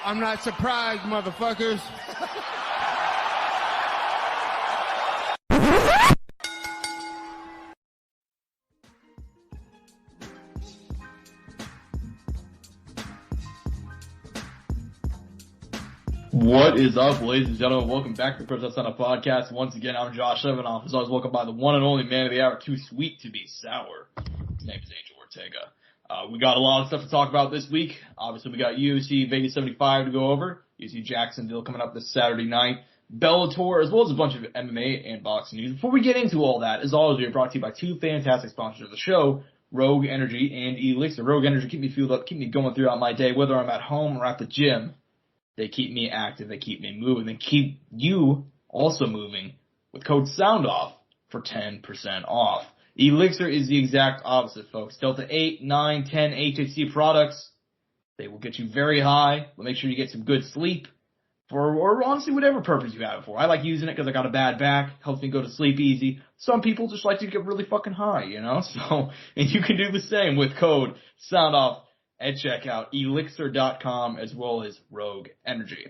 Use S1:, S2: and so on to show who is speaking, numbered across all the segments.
S1: I'm not surprised, motherfuckers.
S2: What is up, ladies and gentlemen? Welcome back to the Courtside Soundoff podcast. Once again, I'm Josh Evanoff. As always, welcome by the one and only man of the hour, too sweet to be sour. His name is Angel Ortega. We got a lot of stuff to talk about this week. Obviously, we got UFC Vegas 75 to go over. UFC Jacksonville coming up this Saturday night. Bellator, as well as a bunch of MMA and boxing news. Before we get into all that, as always, we are brought to you by two fantastic sponsors of the show, Rogue Energy and ELYXR. Rogue Energy keep me fueled up, keep me going throughout my day, whether I'm at home or at the gym. They keep me active, they keep me moving, they keep you also moving with code SOUNDOFF for 10% off. ELYXR is the exact opposite, folks. Delta 8, 9, 10 HHC products. They will get you very high. They'll make sure you get some good sleep or honestly whatever purpose you have it for. I like using it because I got a bad back. Helps me go to sleep easy. Some people just like to get really fucking high, you know? So, and you can do the same with code SOUNDOFF at checkout, ELYXR.com, as well as Rogue Energy.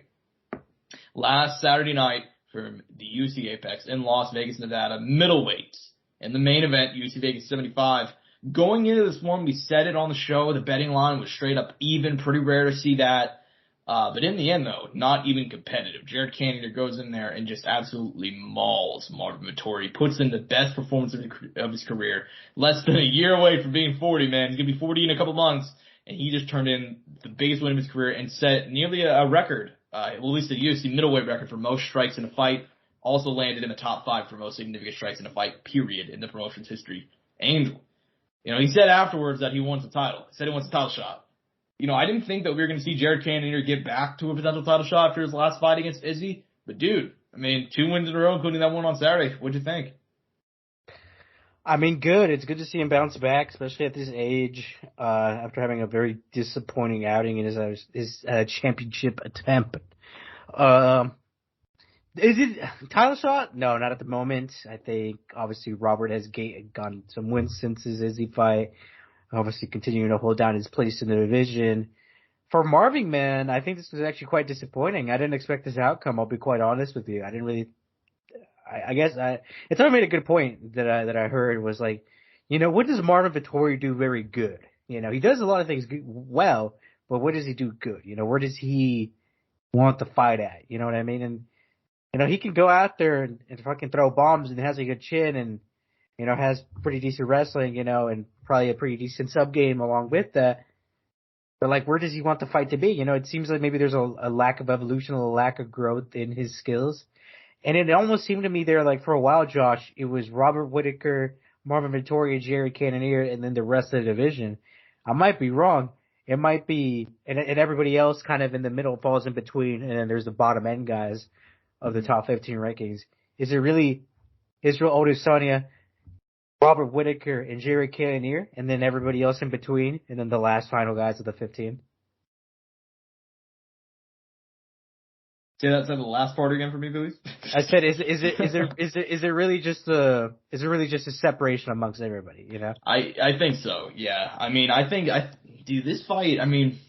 S2: Last Saturday night from the UFC Apex in Las Vegas, Nevada, middleweights. In the main event, UFC Vegas 75. Going into this one, we said it on the show, the betting line was straight up even, pretty rare to see that. But in the end, though, not even competitive. Jared Cannonier goes in there and just absolutely mauls Marvin Vettori, puts in the best performance of his career. Less than a year away from being 40, man. He's going to be 40 in a couple months. And he just turned in the biggest win of his career and set nearly a record, at least a UFC middleweight record for most strikes in a fight. Also landed in the top 5 for most significant strikes in a fight, period, in the promotion's history. Angel. You know, he said afterwards that he wants a title. He said he wants a title shot. You know, I didn't think that we were going to see Jared Cannonier get back to a potential title shot after his last fight against Izzy. But, dude, I mean, 2 wins in a row, including that one on Saturday. What'd you think?
S3: I mean, good. It's good to see him bounce back, especially at this age, after having a very disappointing outing in his championship attempt. Is it title shot? No, not at the moment. I think, obviously, Robert has gotten some wins since his Izzy fight. Obviously, continuing to hold down his place in the division. For Marvin, man, I think this was actually quite disappointing. I didn't expect this outcome, I'll be quite honest with you. I didn't really... It's already made a good point that I heard was like, you know, what does Marvin Vettori do very good? You know, he does a lot of things well, but what does he do good? You know, where does he want the fight at? You know what I mean? And, you know, he can go out there and fucking throw bombs and has a good chin and, you know, has pretty decent wrestling, you know, and probably a pretty decent sub game along with that. But like, where does he want the fight to be? You know, it seems like maybe there's a lack of evolution, a lack of growth in his skills. And it almost seemed to me there, like, for a while, Josh, it was Robert Whittaker, Marvin Vettori, Jared Cannonier, and then the rest of the division. I might be wrong. It might be, and everybody else kind of in the middle falls in between, and then there's the bottom end guys of the top 15 rankings. Is it really Israel Adesanya, Robert Whittaker, and Jared Cannonier, and then everybody else in between, and then the last final guys of the 15?
S2: Say the last part again for me, please.
S3: I said, is it really just a separation amongst everybody? You know.
S2: I think so. Yeah. I mean, dude, this fight. I mean,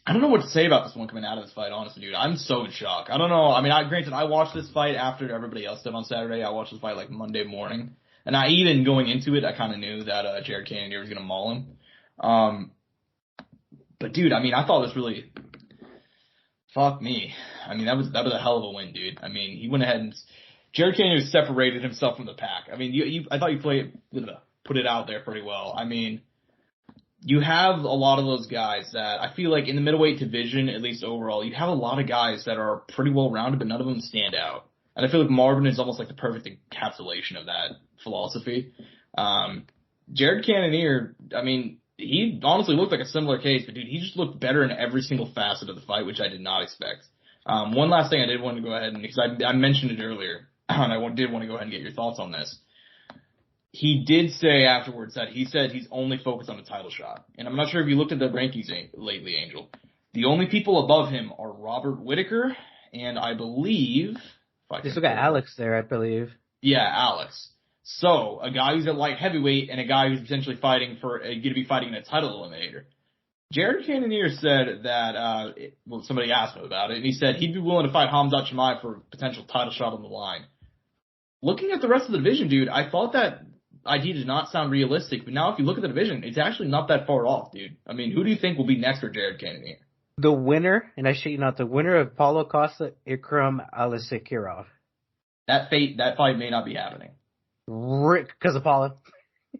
S2: I don't know what to say about this one coming out of this fight. Honestly, dude, I'm so in shock. I don't know. I mean, granted, I watched this fight after everybody else did on Saturday. I watched this fight like Monday morning, and even going into it, I kind of knew that Jared Cannonier was gonna maul him. But dude, I mean, I thought this really. Fuck me. I mean, that was a hell of a win, dude. I mean, he went ahead and Jared Cannonier separated himself from the pack. I mean, I thought you put it out there pretty well. I mean, you have a lot of those guys that I feel like in the middleweight division, at least overall, you have a lot of guys that are pretty well rounded, but none of them stand out. And I feel like Marvin is almost like the perfect encapsulation of that philosophy. Jared Cannonier, I mean, he honestly looked like a similar case, but dude, he just looked better in every single facet of the fight, which I did not expect. One last thing I did want to go ahead and, because I mentioned it earlier, and I did want to go ahead and get your thoughts on this. He did say afterwards that he said he's only focused on the title shot. And I'm not sure if you looked at the rankings lately, Angel. The only people above him are Robert Whittaker, and I believe...
S3: Just look at Alex there, I believe.
S2: Yeah, Alex. So, a guy who's at light heavyweight and a guy who's potentially going to be fighting in a title eliminator. Jared Cannonier said that, somebody asked him about it, and he said he'd be willing to fight Khamzat Chimaev for a potential title shot on the line. Looking at the rest of the division, dude, I thought that idea did not sound realistic, but now if you look at the division, it's actually not that far off, dude. I mean, who do you think will be next for Jared Cannonier?
S3: The winner, and I shit you not, the winner of Paulo Costa, Ikram Alisakirov.
S2: That fight may not be happening.
S3: Because of Paulo?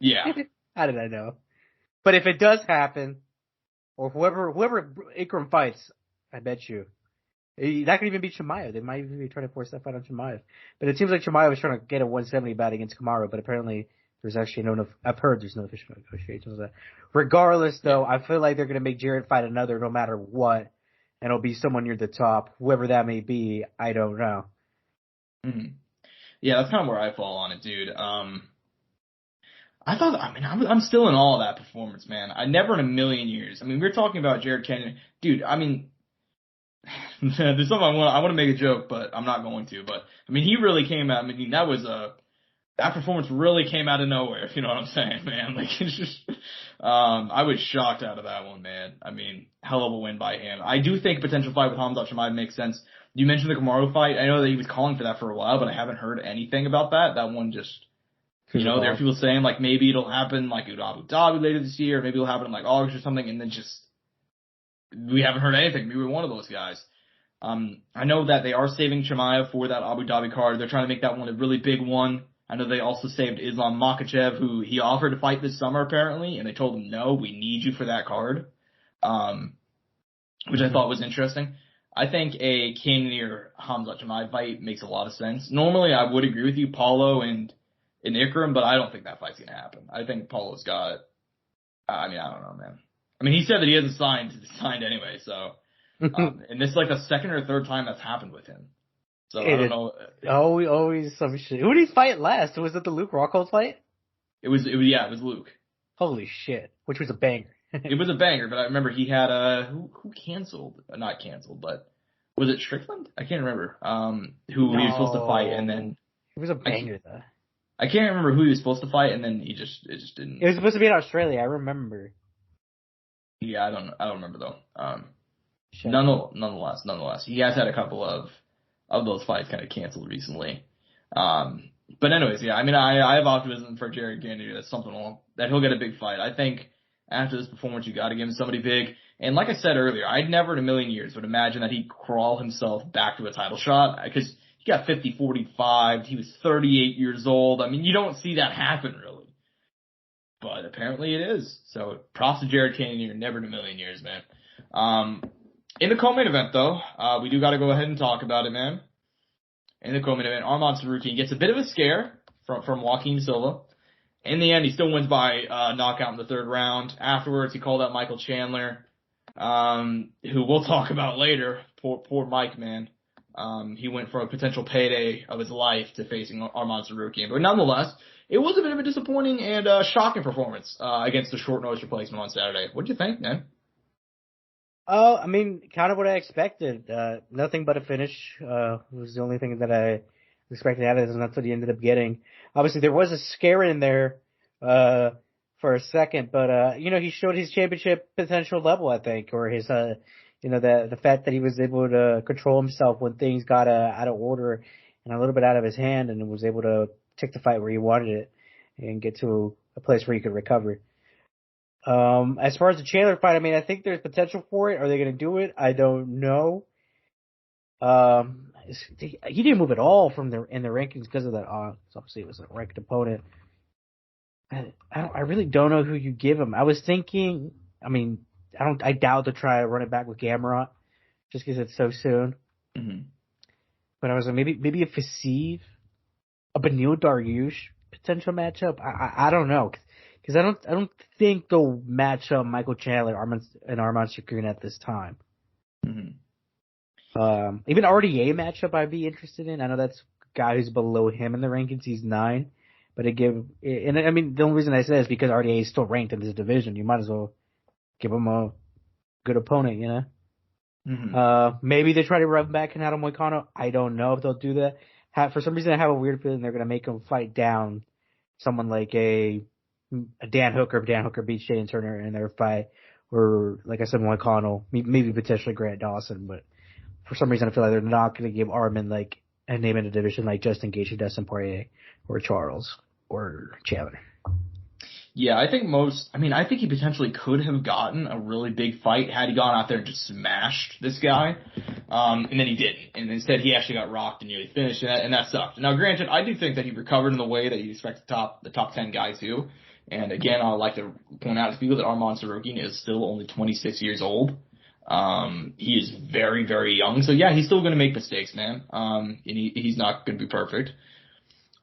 S2: Yeah.
S3: How did I know? But if it does happen, or whoever Ikram fights, I bet you. That could even be Chimaev. They might even be trying to force that fight on Chimaev. But it seems like Chimaev was trying to get a 170 bout against Kamaru, but apparently there's actually I've heard there's no official negotiations of that. Regardless, though, I feel like they're going to make Jared fight another no matter what, and it'll be someone near the top. Whoever that may be, I don't know.
S2: Mm-hmm. Yeah, that's kind of where I fall on it, dude. I'm still in awe of that performance, man. I never in a million years. I mean, we're talking about Jared Cannonier. Dude, I mean, there's something I want to make a joke, but I'm not going to. But, I mean, he really came out. I mean, that performance really came out of nowhere, if you know what I'm saying, man. Like, it's just, I was shocked out of that one, man. I mean, hell of a win by him. I do think a potential fight with Khamzat Chimaev makes sense. You mentioned the Kamaru fight. I know that he was calling for that for a while, but I haven't heard anything about that. That one just, there are people saying, like, maybe it'll happen, like, in Abu Dhabi later this year, or maybe it'll happen in, like, August or something, and then just, we haven't heard anything. Maybe we're one of those guys. I know that they are saving Chimaev for that Abu Dhabi card. They're trying to make that one a really big one. I know they also saved Islam Makhachev, who he offered to fight this summer, apparently, and they told him, no, we need you for that card, which I thought was interesting. I think a Cannonier Khamzat Chimaev fight makes a lot of sense. Normally, I would agree with you, Paulo and Ikram, but I don't think that fight's going to happen. I think Paulo's got, I don't know, man. I mean, he said that he hasn't signed anyway, so, and this is like the second or third time that's happened with him. So I don't know.
S3: Always some shit. Who did he fight last? Was it the Luke Rockhold fight?
S2: It was Luke.
S3: Holy shit. Which was a banger.
S2: It was a banger, but I remember he had who canceled? Not canceled, but was it Strickland? I can't remember. Who he was supposed to fight, and then
S3: it was a banger though.
S2: I can't remember who he was supposed to fight, and then it just didn't.
S3: It was supposed to be in Australia. I remember.
S2: Yeah, I don't remember though. Nonetheless, he has had a couple of those fights kind of canceled recently. But anyways, yeah, I mean, I have optimism for Jared Cannonier. That's something that he'll get a big fight. I think after this performance, you got to give him somebody big. And like I said earlier, I'd never in a million years would imagine that he'd crawl himself back to a title shot, because he got 50-45. He was 38 years old. I mean, you don't see that happen really. But apparently it is. So props to Jared Cannonier, never in a million years, man. In the co-main event, though, we do got to go ahead and talk about it, man. In the co-main event, Arman Tsarukyan gets a bit of a scare from Joaquin Silva. In the end, he still wins by knockout in the third round. Afterwards, he called out Michael Chandler, who we'll talk about later. Poor Mike, man. He went for a potential payday of his life to facing Arman Tsarukyan. But nonetheless, it was a bit of a disappointing and shocking performance against the short notice replacement on Saturday. What did you think, man?
S3: I mean, kind of what I expected. Nothing but a finish was the only thing that I expected out of this, and that's what he ended up getting. Obviously, there was a scare in there for a second, but he showed his championship potential level, I think, or his the fact that he was able to control himself when things got out of order and a little bit out of his hand, and was able to take the fight where he wanted it and get to a place where he could recover. As far as the Chandler fight, I mean, I think there's potential for it. Are they going to do it? I don't know. He didn't move at all in the rankings because of that. Obviously, it was a ranked opponent. I really don't know who you give him. I was thinking, I mean, I doubt to try to run it back with Gamrot just because it's so soon.
S2: Mm-hmm.
S3: But I was like, maybe a Fasiv, a Beneil Dariush potential matchup. I don't know. Because I don't think they'll match up Michael Chandler and Arman Tsarukyan at this time.
S2: Mm-hmm.
S3: Even RDA matchup I'd be interested in. I know that's a guy who's below him in the rankings. He's 9. But and I mean, the only reason I say is because RDA is still ranked in this division. You might as well give him a good opponent, you know?
S2: Mm-hmm.
S3: Maybe they try to run back Renato Moicano. I don't know if they'll do that. For some reason, I have a weird feeling they're going to make him fight down someone like a Dan Hooker. Dan Hooker beats Jaden Turner in their fight, or like I said, McConnell, maybe potentially Grant Dawson, but for some reason I feel like they're not going to give Arman like a name in a division like Justin Gaethje, Dustin Poirier, or Charles, or Chandler.
S2: Yeah, I think he potentially could have gotten a really big fight had he gone out there and just smashed this guy. And then he didn't. And instead he actually got rocked and nearly finished, and that sucked. Now granted, I do think that he recovered in the way that you expect the top 10 guys to. And again, I'd like to point out to people that Arman Tsarukyan is still only 26 years old. He is very, very young. So yeah, he's still going to make mistakes, man. And he's not going to be perfect.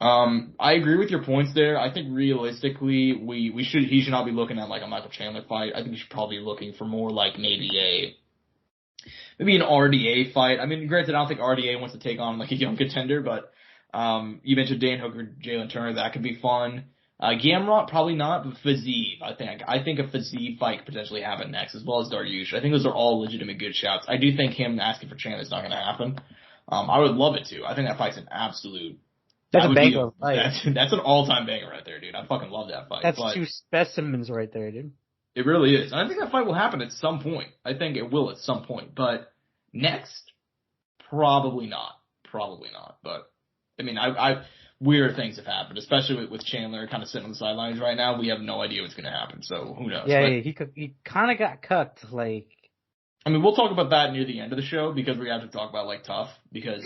S2: I agree with your points there. I think realistically, he should not be looking at like a Michael Chandler fight. I think he should probably be looking for more like maybe an RDA fight. I mean, granted, I don't think RDA wants to take on like a young contender, but, you mentioned Dan Hooker, Jalen Turner, that could be fun. Gamrot, probably not, but Fiziev, I think a Fiziev fight could potentially happen next, as well as Dariush. I think those are all legitimate good shouts. I do think him asking for Chandler is not going to happen. I would love it to. I think that fight's an absolute.
S3: That's a banger fight.
S2: That's an all-time banger right there, dude. I fucking love that fight.
S3: That's two specimens right there, dude.
S2: It really is. And I think that fight will happen at some point. I think it will at some point. But next, probably not. Probably not. But, I mean, weird things have happened, especially with Chandler kind of sitting on the sidelines right now. We have no idea what's going to happen, so who knows?
S3: Yeah, he kind of got cucked, like.
S2: I mean, we'll talk about that near the end of the show because we have to talk about, like, tough because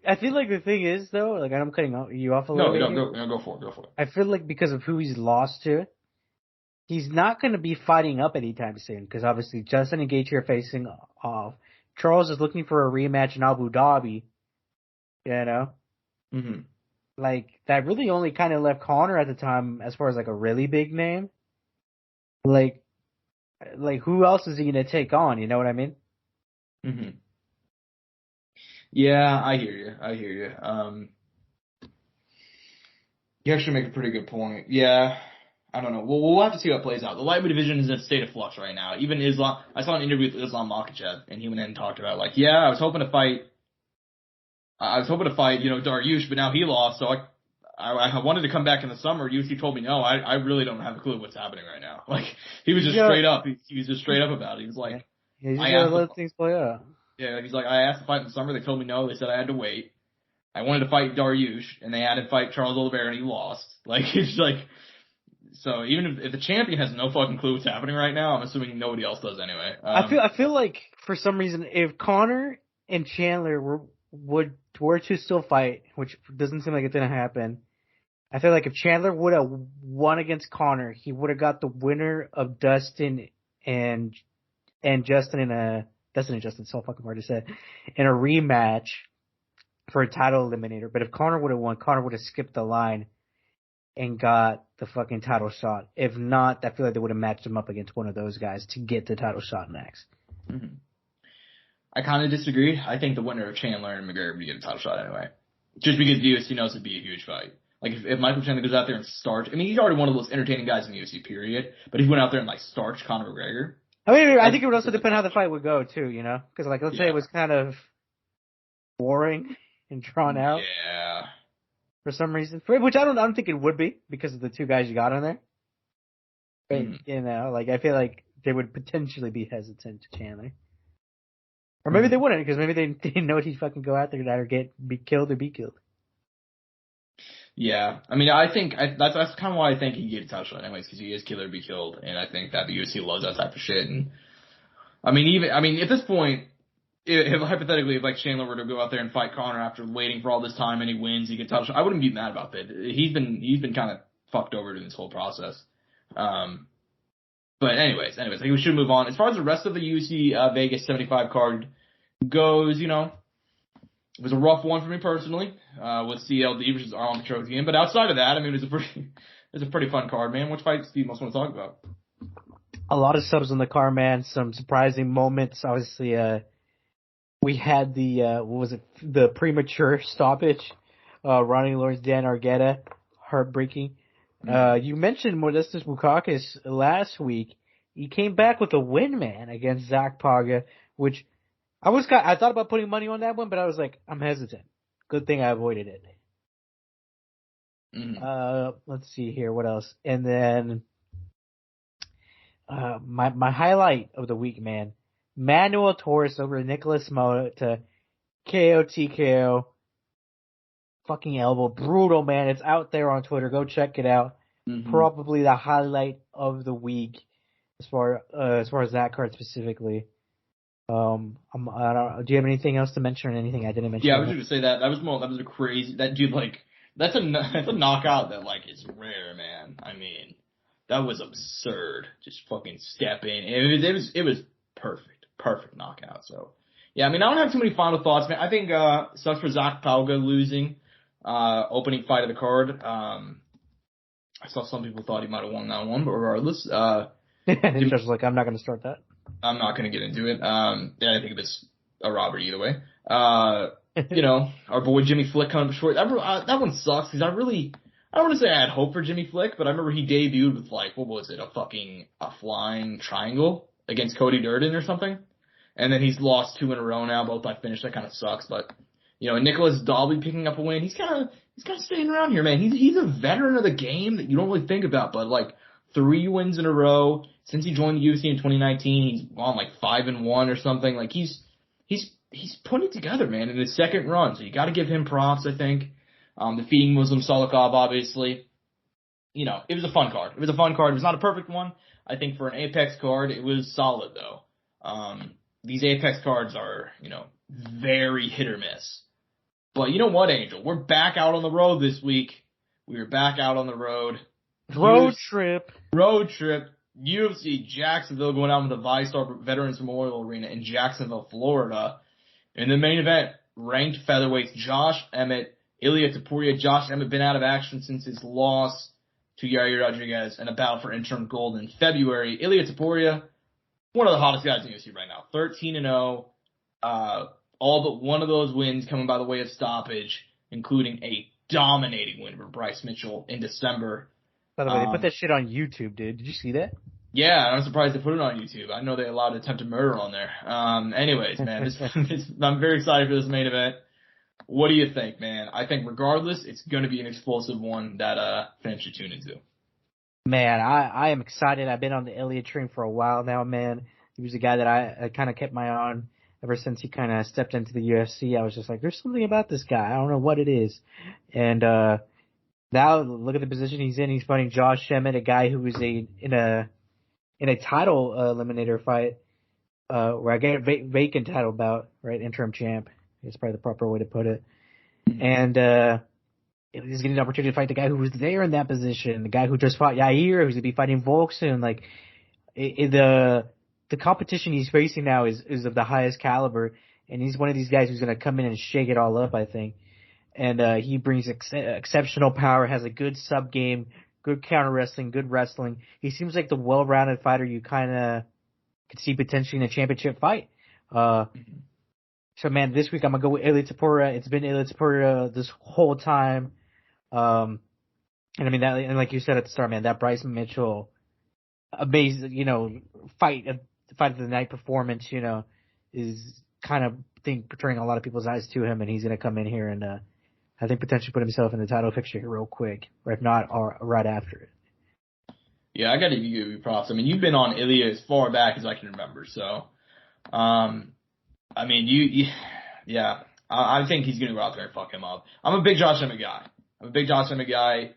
S3: I feel like the thing is, though, like, I'm cutting you off a little bit.
S2: No, go for it. I
S3: feel like because of who he's lost to, he's not going to be fighting up anytime soon because obviously Justin and Gaethje are facing off. Charles is looking for a rematch in Abu Dhabi, you know?
S2: Mm-hmm.
S3: Like, that really only kind of left Conor at the time as far as, like, a really big name. Like, who else is he going to take on? You know what I mean?
S2: Mm-hmm. Yeah, I hear you. You actually make a pretty good point. Yeah, I don't know. We'll have to see how it plays out. The lightweight division is in a state of flux right now. Even Islam, I saw an interview with Islam Makhachev, and he went in and talked about, like, yeah, I was hoping to fight, Dariush, but now he lost, so I wanted to come back in the summer. UFC told me no. I really don't have a clue what's happening right now. Like, he was just straight up. He was just straight up about it. He was like,
S3: yeah, he's gotta let things play out.
S2: Yeah, he's like, I asked to fight in the summer. They told me no. They said I had to wait. I wanted to fight Dariush, and they had to fight Charles Oliveira, and he lost. Like, it's like, so even if the champion has no fucking clue what's happening right now, I'm assuming nobody else does anyway.
S3: I feel like for some reason, if Conor and Chandler were to still fight, which doesn't seem like it's gonna happen, I feel like if Chandler would have won against Conor, he would have got the winner of Dustin and Justin in a Dustin and Justin, so fucking hard to say, in a rematch for a title eliminator. But if Conor would have won, Conor would have skipped the line and got the fucking title shot. If not, I feel like they would have matched him up against one of those guys to get the title shot next.
S2: Mm-hmm. I kind of disagree. I think the winner of Chandler and McGregor would get a title shot anyway. Just because UFC knows it'd be a huge fight. Like, if Michael Chandler goes out there and starch, I mean, he's already one of the most entertaining guys in the UFC, period. But if he went out there and, like, starched Conor McGregor.
S3: I mean, I think it would also depend how the fight would go, too, you know? Because, like, let's say it was kind of boring and drawn out.
S2: Yeah.
S3: For some reason. Which I don't think it would be because of the two guys you got in there. But, you know, like, I feel like they would potentially be hesitant to Chandler. Or maybe they wouldn't, because maybe they didn't know he'd fucking go out there and either be killed or be killed.
S2: Yeah, I mean, I think that's kind of why I think he gets a title shot anyways, because he is kill or be killed, and I think that the UFC loves that type of shit. And I mean, at this point, if hypothetically, if like Chandler were to go out there and fight Conor after waiting for all this time and he wins, he gets a title shot, I wouldn't be mad about that. He's been kind of fucked over in this whole process. But anyways, I think we should move on. As far as the rest of the UFC Vegas 75 card goes, you know, it was a rough one for me personally, with CLD versus Arman Vettori. But outside of that, I mean, it was a pretty fun card, man. Which fight do you most want to talk about?
S3: A lot of subs on the card, man. Some surprising moments. Obviously, we had the premature stoppage. Ronnie Lawrence, Dan Argueta, heartbreaking. You mentioned Modestas Bukauskas last week. He came back with a win, man, against Zach Paga, which I thought about putting money on that one, but I was like, I'm hesitant. Good thing I avoided it.
S2: Mm-hmm.
S3: Let's see here. What else? And then, My highlight of the week, man. Manuel Torres over Nicholas Mo to KO TKO. Fucking elbow. Brutal, man. It's out there on Twitter. Go check it out.
S2: Mm-hmm.
S3: Probably the highlight of the week as far as that card specifically. I don't, do you have anything else to mention or anything I didn't mention?
S2: Yeah, I was just gonna say that was a crazy, that dude, like, that's a knockout that, like, is rare, man. I mean, that was absurd. Just fucking step in. It was perfect knockout. So, yeah, I mean, I don't have too many final thoughts, man. I think, sucks for Zach Pauga losing, opening fight of the card. I saw some people thought he might have won that one, but regardless,
S3: It's just like, I'm not gonna start that.
S2: I'm not going to get into it. Yeah, I think it's a robbery either way. You know, our boy Jimmy Flick coming up short. That one sucks because I don't want to say I had hope for Jimmy Flick, but I remember he debuted with, like, what was it, a flying triangle against Cody Durden or something. And then he's lost 2 in a row now, both by finish. That kind of sucks, but, you know, Nicholas Dalby picking up a win. He's kind of staying around here, man. He's a veteran of the game that you don't really think about, but, like, 3 wins in a row. Since he joined the UFC in 2019, he's gone like 5-1 or something. Like, he's putting it together, man, in his second run. So you got to give him props, I think. Defeating Muslim Salikov, obviously. You know, it was a fun card. It was not a perfect one. I think for an Apex card, it was solid, though. These Apex cards are, you know, very hit or miss. But you know what, Angel? We're back out on the road this week. We are back out on the road.
S3: Road trip.
S2: UFC Jacksonville going out with the VyStar Veterans Memorial Arena in Jacksonville, Florida. In the main event, ranked featherweights Josh Emmett, Ilia Topuria. Josh Emmett been out of action since his loss to Yair Rodriguez and a battle for interim gold in February. Ilia Topuria, one of the hottest guys in UFC right now, 13-0. All but one of those wins coming by the way of stoppage, including a dominating win over Bryce Mitchell in December.
S3: By the way, they put that shit on YouTube, dude. Did you see that?
S2: Yeah, I'm surprised they put it on YouTube. I know they allowed attempted murder on there. Anyways, man, I'm very excited for this main event. What do you think, man? I think regardless, it's going to be an explosive one that fans should tune into.
S3: Man, I am excited. I've been on the Elliott train for a while now, man. He was a guy that I kind of kept my eye on ever since he kind of stepped into the UFC. I was just like, there's something about this guy. I don't know what it is. And now look at the position he's in. He's fighting Josh Emmett, a guy who was in a title eliminator fight, where I get a vacant title bout, right? Interim champ. It's probably the proper way to put it. Mm-hmm. And he's getting an opportunity to fight the guy who was there in that position, the guy who just fought Yair, who's going to be fighting Volk soon. Like, the competition he's facing now is of the highest caliber, and he's one of these guys who's going to come in and shake it all up, I think. And he brings exceptional power, has a good sub game, good counter wrestling, good wrestling. He seems like the well-rounded fighter you kind of could see potentially in a championship fight. So, man, this week I'm going to go with Ilia Topuria. It's been Ilia Topuria this whole time. And I mean, and like you said at the start, man, that Bryce Mitchell, amazing, you know, fight of the night performance, you know, is kind of, I think, portraying a lot of people's eyes to him, and he's going to come in here and, I think potentially put himself in the title picture here real quick, or if not, or right after it.
S2: Yeah, I got to give you props. I mean, you've been on Ilia as far back as I can remember, so, I mean, yeah, I think he's going to go out there and fuck him up. I'm a big Josh Emmett guy.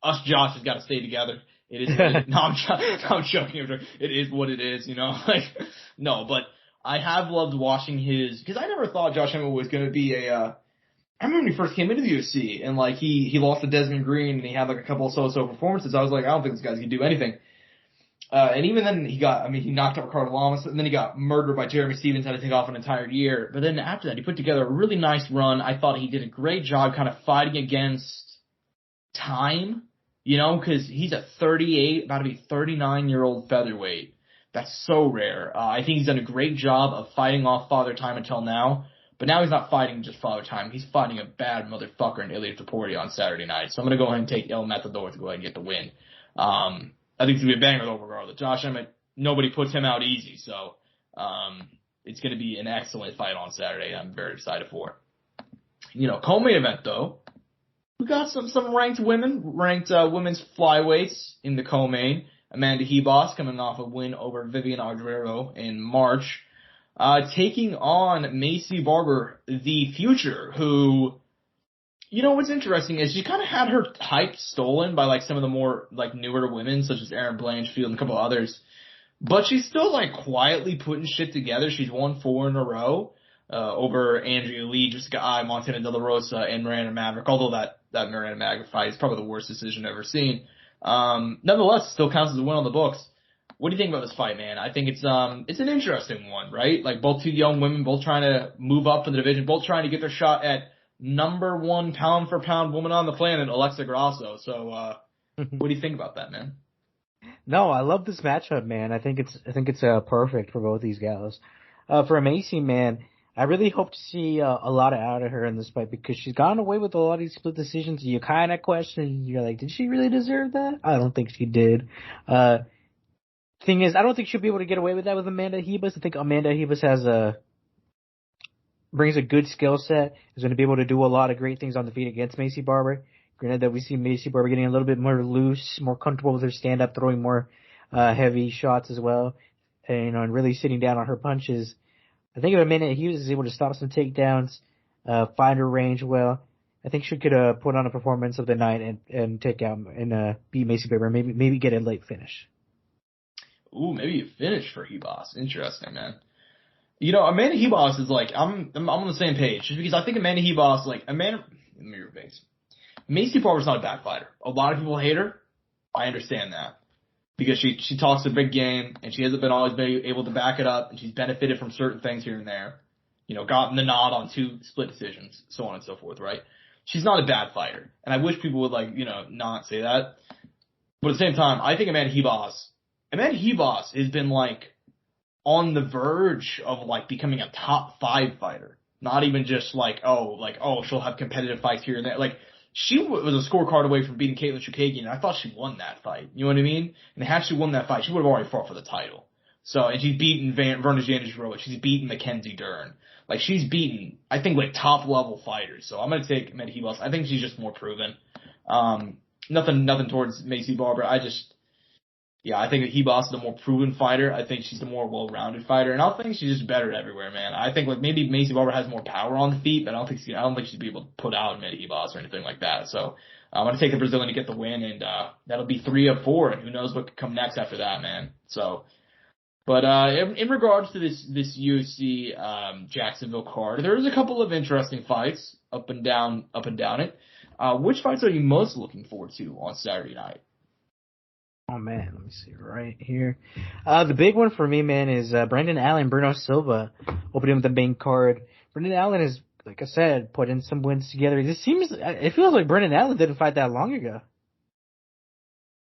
S2: Us Josh has got to stay together. It is. No, I'm joking. It is what it is, you know. Like, no, but I have loved watching because I never thought Josh Emmett was going to be I remember when he first came into the UFC and, like, he lost to Desmond Green and he had, like, a couple of so-so performances. I was like, I don't think this guy's going to do anything. And even then he knocked out Ricardo Lamas, and then he got murdered by Jeremy Stevens, had to take off an entire year. But then after that, he put together a really nice run. I thought he did a great job kind of fighting against time, you know, because he's a 38, about to be 39-year-old featherweight. That's so rare. I think he's done a great job of fighting off Father Time until now. But now he's not fighting just Father Time. He's fighting a bad motherfucker in Ilia Topuria on Saturday night. So I'm going to go ahead and take El Matador to go ahead and get the win. I think it's going to be a banger though, regardless. Josh Emmett, nobody puts him out easy. So it's going to be an excellent fight on Saturday. I'm very excited for it. You know, co-main event though. We got some ranked women's flyweights in the co-main. Amanda Hebos coming off a win over Vivian Arguero in March. Taking on Macy Barber, the future, who, you know, what's interesting is she kind of had her hype stolen by, like, some of the more, like, newer women, such as Erin Blanchfield and a couple others. But she's still, like, quietly putting shit together. She's won 4 in a row, over Andrea Lee, Jessica Ai, Montana De La Rosa, and Miranda Maverick, although that Miranda Maverick fight is probably the worst decision I've ever seen. Nonetheless, still counts as a win on the books. What do you think about this fight, man? I think it's an interesting one, right? Like, both two young women, both trying to move up in the division, both trying to get their shot at number 1 pound for pound woman on the planet, ELYXR Grasso. So, what do you think about that, man?
S3: No, I love this matchup, man. I think it's perfect for both these gals. For Macy, man, I really hope to see a lot out of her in this fight because she's gotten away with a lot of these split decisions. You kind of question, you're like, did she really deserve that? I don't think she did. Thing is, I don't think she'll be able to get away with that with Amanda Hebus. I think Amanda Hebus brings a good skill set, is going to be able to do a lot of great things on the feet against Macy Barber. Granted that we see Macy Barber getting a little bit more loose, more comfortable with her stand-up, throwing more heavy shots as well, and, and really sitting down on her punches. I think if Amanda Hebus is able to stop some takedowns, find her range well, I think she could put on a performance of the night and take out and beat Macy Barber, maybe get a late finish.
S2: Ooh, maybe a finish for Hebos. Interesting, man. You know, Amanda Hebos is like, I'm on the same page. Just because I think Amanda Hebos, like, let me replace. Macy Barber's not a bad fighter. A lot of people hate her. I understand that. Because she talks a big game, and she hasn't always been able to back it up, and she's benefited from certain things here and there. You know, gotten the nod on 2 split decisions, so on and so forth, right? She's not a bad fighter. And I wish people would, like, you know, not say that. But at the same time, I think Amanda Hebos has been, like, on the verge of, like, becoming a top 5 fighter. Not even just, she'll have competitive fights here and there. Like, she was a scorecard away from beating Caitlin Chukagian, and I thought she won that fight. You know what I mean? And had she won that fight, she would have already fought for the title. So, and she's beaten Verna Jandirovic. She's beaten Mackenzie Dern. Like, she's beaten, I think, like, top-level fighters. So I'm going to take Amanda Hebos. I think she's just more proven. Nothing towards Macy Barber. I think that Hebos is the more proven fighter. I think she's the more well-rounded fighter, and I think she's just better everywhere, man. I think like maybe Macy Barber has more power on the feet, but I don't think she'd be able to put out Amanda Hebos or anything like that. So I'm gonna take the Brazilian to get the win, and that'll be 3 of 4, and who knows what could come next after that, man. So, but in regards to this UFC Jacksonville card, there's a couple of interesting fights up and down it. Which fights are you most looking forward to on Saturday night?
S3: Oh, man, let me see right here. The big one for me, man, is Brendan Allen, Bruno Silva, opening with the main card. Brendan Allen is, like I said, put in some wins together. It feels like Brendan Allen didn't fight that long ago.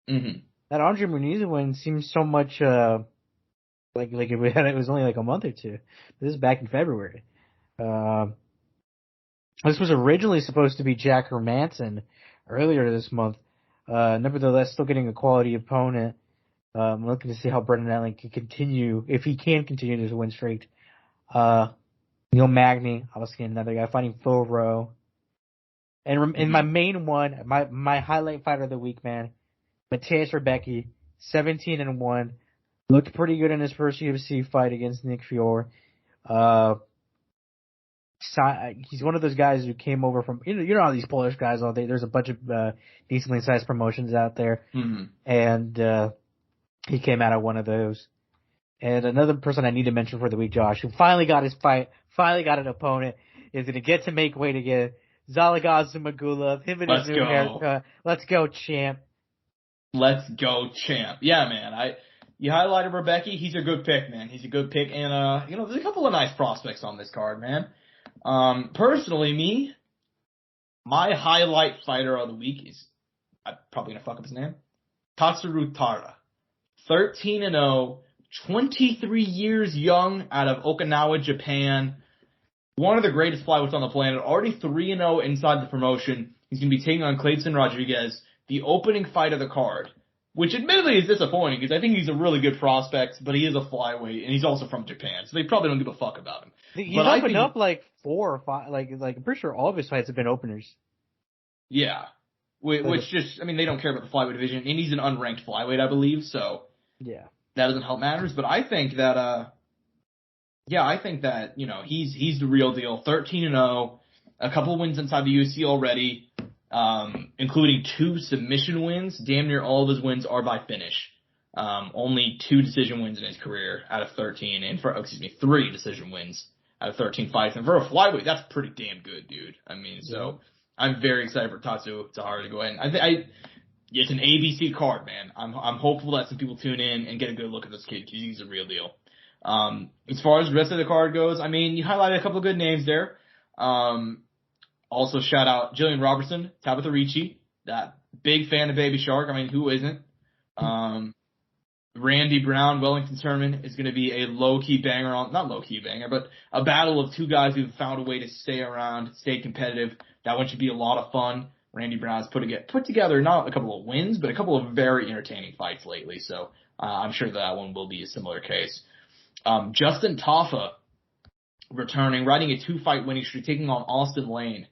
S2: Mm-hmm.
S3: That Andre Muniz win seems so much like it was only like a month or two. This is back in February. This was originally supposed to be Jack Hermanson earlier this month. Nevertheless, still getting a quality opponent. I'm looking to see how Brendan Allen can continue, if he can continue this win streak. Neil Magny, obviously another guy fighting Phil Rowe. And in my main one, my highlight fighter of the week, man, Mateusz Rebecki, 17-1, looked pretty good in his first UFC fight against Nick Fiore. He's one of those guys who came over from, you know how these Polish guys all day. There's a bunch of decently sized promotions out there, and he came out of one of those. And another person I need to mention for the week, Josh, who finally got his fight, finally got an opponent, is going to get to make weight again. Zhalagaz Zhumagulov, him and his new haircut. Let's go, champ.
S2: Let's go, champ. Yeah, man. You highlighted Rebecki. He's a good pick, man. He's a good pick, and there's a couple of nice prospects on this card, man. Personally, my highlight fighter of the week is, I'm probably gonna fuck up his name, Tatsuru Tara. 13-0, 23 years young, out of Okinawa, Japan. One of the greatest flyweights on the planet. Already 3-0 inside the promotion. He's gonna be taking on Clayton Rodriguez, the opening fight of the card. Which admittedly is disappointing because I think he's a really good prospect, but he is a flyweight and he's also from Japan, so they probably don't give a fuck about him.
S3: He's opened up like 4 or 5, like I'm pretty sure all of his fights have been openers.
S2: Yeah. which just, I mean, they don't care about the flyweight division, and he's an unranked flyweight, I believe, so
S3: Yeah.
S2: that doesn't help matters. But I think that, you know, he's the real deal. 13-0, a couple wins inside the UFC already, including 2 submission wins. Damn near all of his wins are by finish. Only 2 decision wins in his career out of 13, and 3 decision wins out of 13 fights. And for a flyweight, that's pretty damn good, dude. I mean, so I'm very excited for Tatsu Tahara to go in. It's an ABC card, man. I'm hopeful that some people tune in and get a good look at this kid because he's a real deal. As far as the rest of the card goes, I mean, you highlighted a couple of good names there. Also shout out Jillian Robertson, Tabitha Ricci, that big fan of Baby Shark. I mean, who isn't? Randy Brown, Wellington Turman is going to be a low-key banger not low-key banger, but a battle of 2 guys who've found a way to stay around, stay competitive. That one should be a lot of fun. Randy Brown's put together not a couple of wins, but a couple of very entertaining fights lately, so I'm sure that one will be a similar case. Justin Taffa returning, riding a 2-fight winning streak, taking on Austin Lane.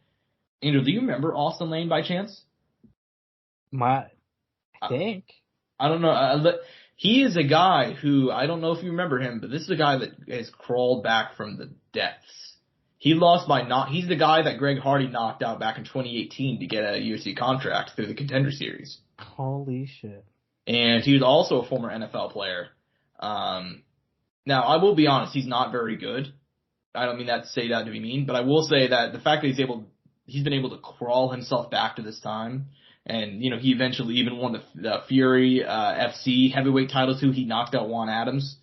S2: Angel, do you remember Austin Lane by chance?
S3: I think. I
S2: don't know. He is a guy who, I don't know if you remember him, but this is a guy that has crawled back from the depths. He lost he's the guy that Greg Hardy knocked out back in 2018 to get a UFC contract through the Contender Series.
S3: Holy shit.
S2: And he was also a former NFL player. Now, I will be honest, he's not very good. I don't mean that to say that to be mean, but I will say that the fact that he's been able to crawl himself back to this time, and, you know, he eventually even won the Fury FC heavyweight title too. He knocked out Juan Adams.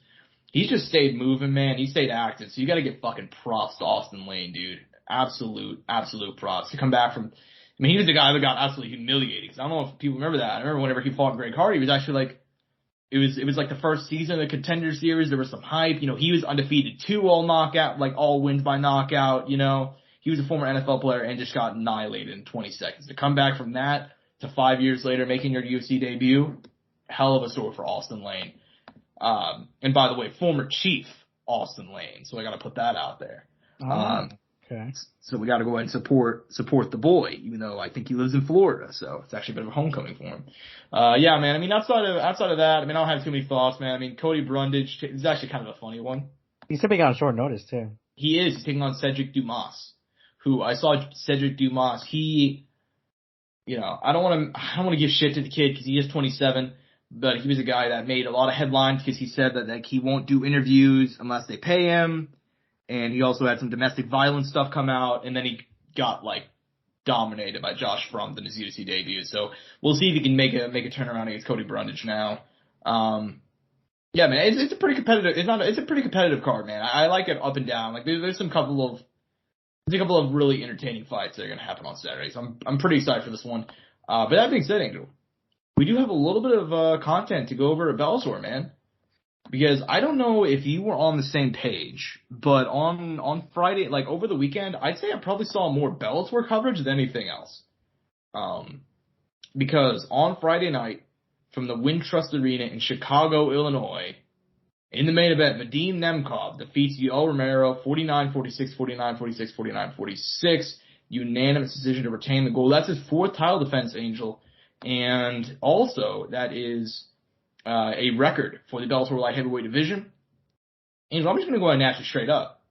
S2: He's just stayed moving, man. He stayed active. So you got to give fucking props to Austin Lane, dude. Absolute props to come back from. I mean, he was the guy that got absolutely humiliated. Cause I don't know if people remember that. I remember whenever he fought Greg Hardy, he was actually like, it was like the first season of the Contender Series. There was some hype. You know, he was undefeated 2 all wins by knockout. You know, he was a former NFL player and just got annihilated in 20 seconds. To come back from that to 5 years later making your UFC debut, hell of a story for Austin Lane. And by the way, former Chief Austin Lane. So I got to put that out there.
S3: Okay.
S2: So we got to go ahead and support the boy, even though I think he lives in Florida. So it's actually a bit of a homecoming for him. Yeah, man. I mean, outside of that, I mean, I don't have too many thoughts, man. I mean, Cody Brundage is actually kind of a funny one.
S3: He's stepping on short notice too.
S2: He is. He's taking on Cedric Dumas, who I saw Cedric Dumas. You know, I don't want to give shit to the kid because he is 27. But he was a guy that made a lot of headlines because he said that like he won't do interviews unless they pay him, and he also had some domestic violence stuff come out, and then he got like dominated by Josh Fromm in his UFC debut. So we'll see if he can make a turnaround against Cody Brundage now. Yeah, man, it's a pretty competitive. It's a pretty competitive card, man. I like it up and down. Like there's a couple of really entertaining fights that are gonna happen on Saturday. So I'm pretty excited for this one. But that being said, Angel, we do have a little bit of content to go over at Bellator, man. Because I don't know if you were on the same page, but on Friday, like over the weekend, I'd say I probably saw more Bellator coverage than anything else. Because on Friday night, from the Wintrust Arena in Chicago, Illinois, in the main event, Vadim Nemkov defeats Yoel Romero 49-46, 49-46, 49-46. Unanimous decision to retain the gold. That's his 4th title defense, Angel. And also, that is a record for the Bellator light heavyweight division. Angel, I'm just going to go ahead and ask you straight up.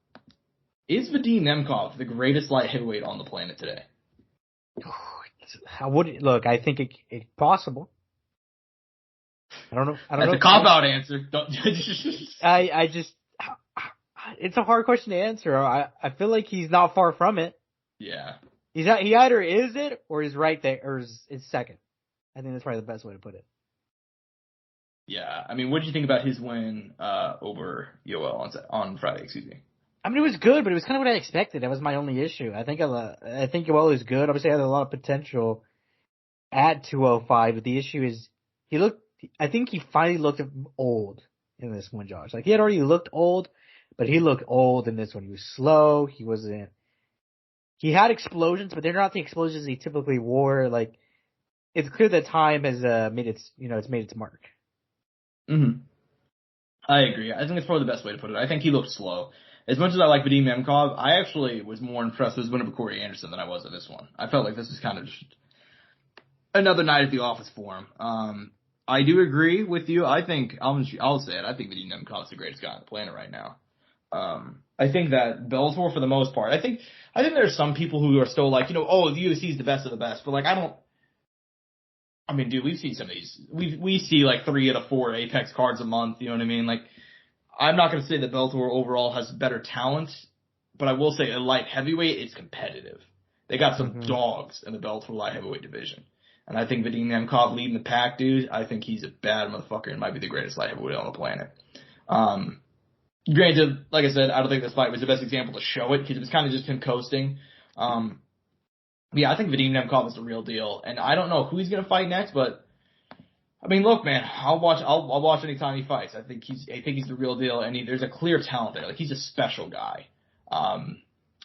S2: Is Vadim Nemkov the greatest light heavyweight on the planet today?
S3: Look, I think it's possible. I don't know.
S2: That's a cop-out answer.
S3: It's a hard question to answer. I feel like he's not far from it.
S2: Yeah.
S3: He either is it or he's right there or is second. I think that's probably the best way to put it.
S2: Yeah. I mean, what did you think about his win over Yoel on Friday, excuse me?
S3: I mean, it was good, but it was kind of what I expected. That was my only issue. I think Yoel is good. Obviously, he had a lot of potential at 205, but the issue is I think he finally looked old in this one, Josh. Like, he had already looked old, but he looked old in this one. He was slow. He had explosions, but they're not the explosions he typically wore. Like, it's clear that time has made its mark.
S2: Mm-hmm. I agree. I think that's probably the best way to put it. I think he looked slow. As much as I like Vadim Nemkov, I actually was more impressed with his win over Corey Anderson than I was with this one. I felt like this was kind of just another night at the office for him. I do agree with you. I think I'll say it. I think Vadim Nemkov is the greatest guy on the planet right now. I think that Bellator, for the most part, I think there's some people who are still like, oh, the UFC is the best of the best, but like I mean, dude, we've seen some of these. We see like 3 out of 4 Apex cards a month. You know what I mean? Like, I'm not going to say that Bellator overall has better talent, but I will say at light heavyweight, it's competitive. They got some dogs in the Bellator light heavyweight division. And I think Vadim Nemkov leading the pack, dude, I think he's a bad motherfucker and might be the greatest light heavyweight on the planet. Granted, like I said, I don't think this fight was the best example to show it because it was kind of just him coasting. Yeah, I think Vadim Nemkov is the real deal. And I don't know who he's going to fight next, but I mean, look, man, I'll watch any time he fights. I think he's the real deal, and there's a clear talent there. Like, he's a special guy.
S3: I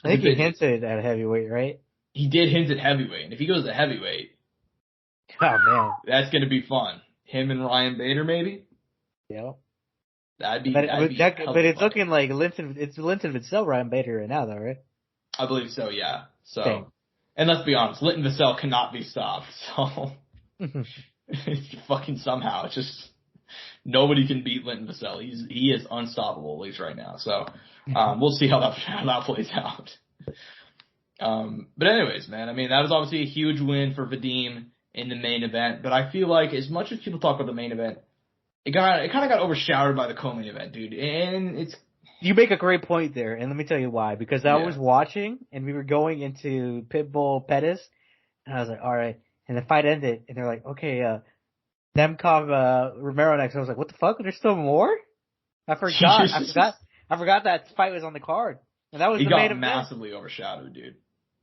S3: think he hinted at heavyweight, right?
S2: He did hint at heavyweight, and if he goes to heavyweight,
S3: oh man,
S2: that's gonna be fun. Him and Ryan Bader, maybe.
S3: Yeah.
S2: That'd be.
S3: But it's fun. Looking like Linton Vassell, Ryan Bader right now, though, right?
S2: I believe so. Yeah. So,
S3: Dang.
S2: And let's be honest, Linton Vassell cannot be stopped. So, fucking somehow, it's just nobody can beat Linton Vassell. He is unstoppable, at least right now. So, we'll see how that plays out. But anyways, man, I mean, that was obviously a huge win for Vadim in the main event. But I feel like as much as people talk about the main event, it kind of got overshadowed by the co-main event, dude. And
S3: you make a great point there, and let me tell you why. Because I was watching, and we were going into Pitbull Pettis, and I was like, all right. And the fight ended, and they're like, okay, Nemkov, Romero next. I was like, what the fuck? There's still more? I forgot. I forgot that fight was on the card. And that was the main event. He got
S2: massively overshadowed, dude.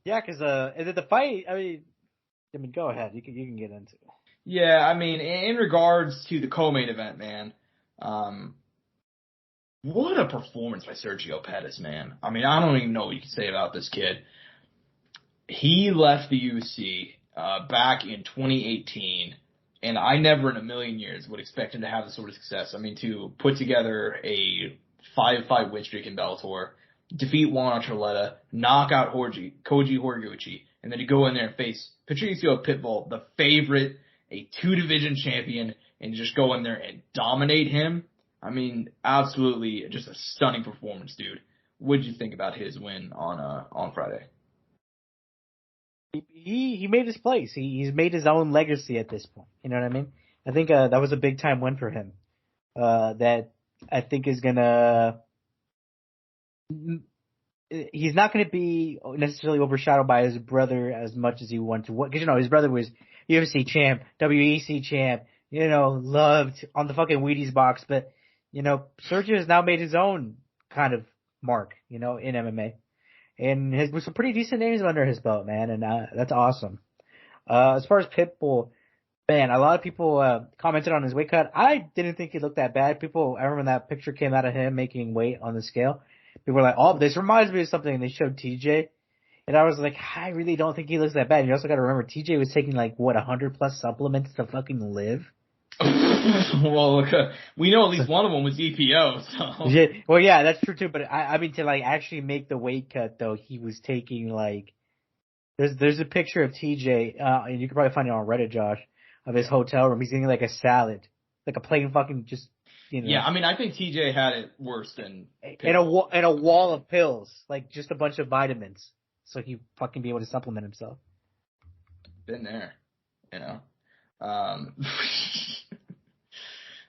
S3: Yeah, because and then the fight. I mean, go ahead. You can get into it.
S2: Yeah, I mean, in regards to the co-main event, man, what a performance by Sergio Pettis, man. I mean, I don't even know what you can say about this kid. He left the UFC back in 2018, and I never in a million years would expect him to have this sort of success. I mean, to put together a 5-fight win streak in Bellator, defeat Juan Archuleta, knock out Koji Horiguchi, and then to go in there and face Patricio Pitbull, the favorite, a 2-division champion, and just go in there and dominate him. I mean, absolutely just a stunning performance, dude. What did you think about his win on Friday?
S3: He made his place. He's made his own legacy at this point. You know what I mean? I think that was a big time win for him. That I think is gonna. He's not going to be necessarily overshadowed by his brother as much as he wanted to. Because, his brother was UFC champ, WEC champ, loved on the fucking Wheaties box. But, Sergio has now made his own kind of mark, in MMA. And with some pretty decent names under his belt, man. And that's awesome. As far as Pitbull, man, a lot of people commented on his weight cut. I didn't think he looked that bad. I remember when that picture came out of him making weight on the scale. People were like, oh, this reminds me of something, and they showed TJ. And I was like, I really don't think he looks that bad. And you also got to remember, TJ was taking 100+ supplements to fucking live.
S2: Well, look, we know at least one of them was EPO, so.
S3: Yeah, well, yeah, that's true too. But I mean, to actually make the weight cut, though, he was taking there's a picture of TJ, and you can probably find it on Reddit, Josh, of his hotel room. He's eating a salad, a plain fucking just.
S2: Yeah, I mean, I think TJ had it worse than
S3: and a wall of pills, just a bunch of vitamins, so he fucking be able to supplement himself.
S2: Been there,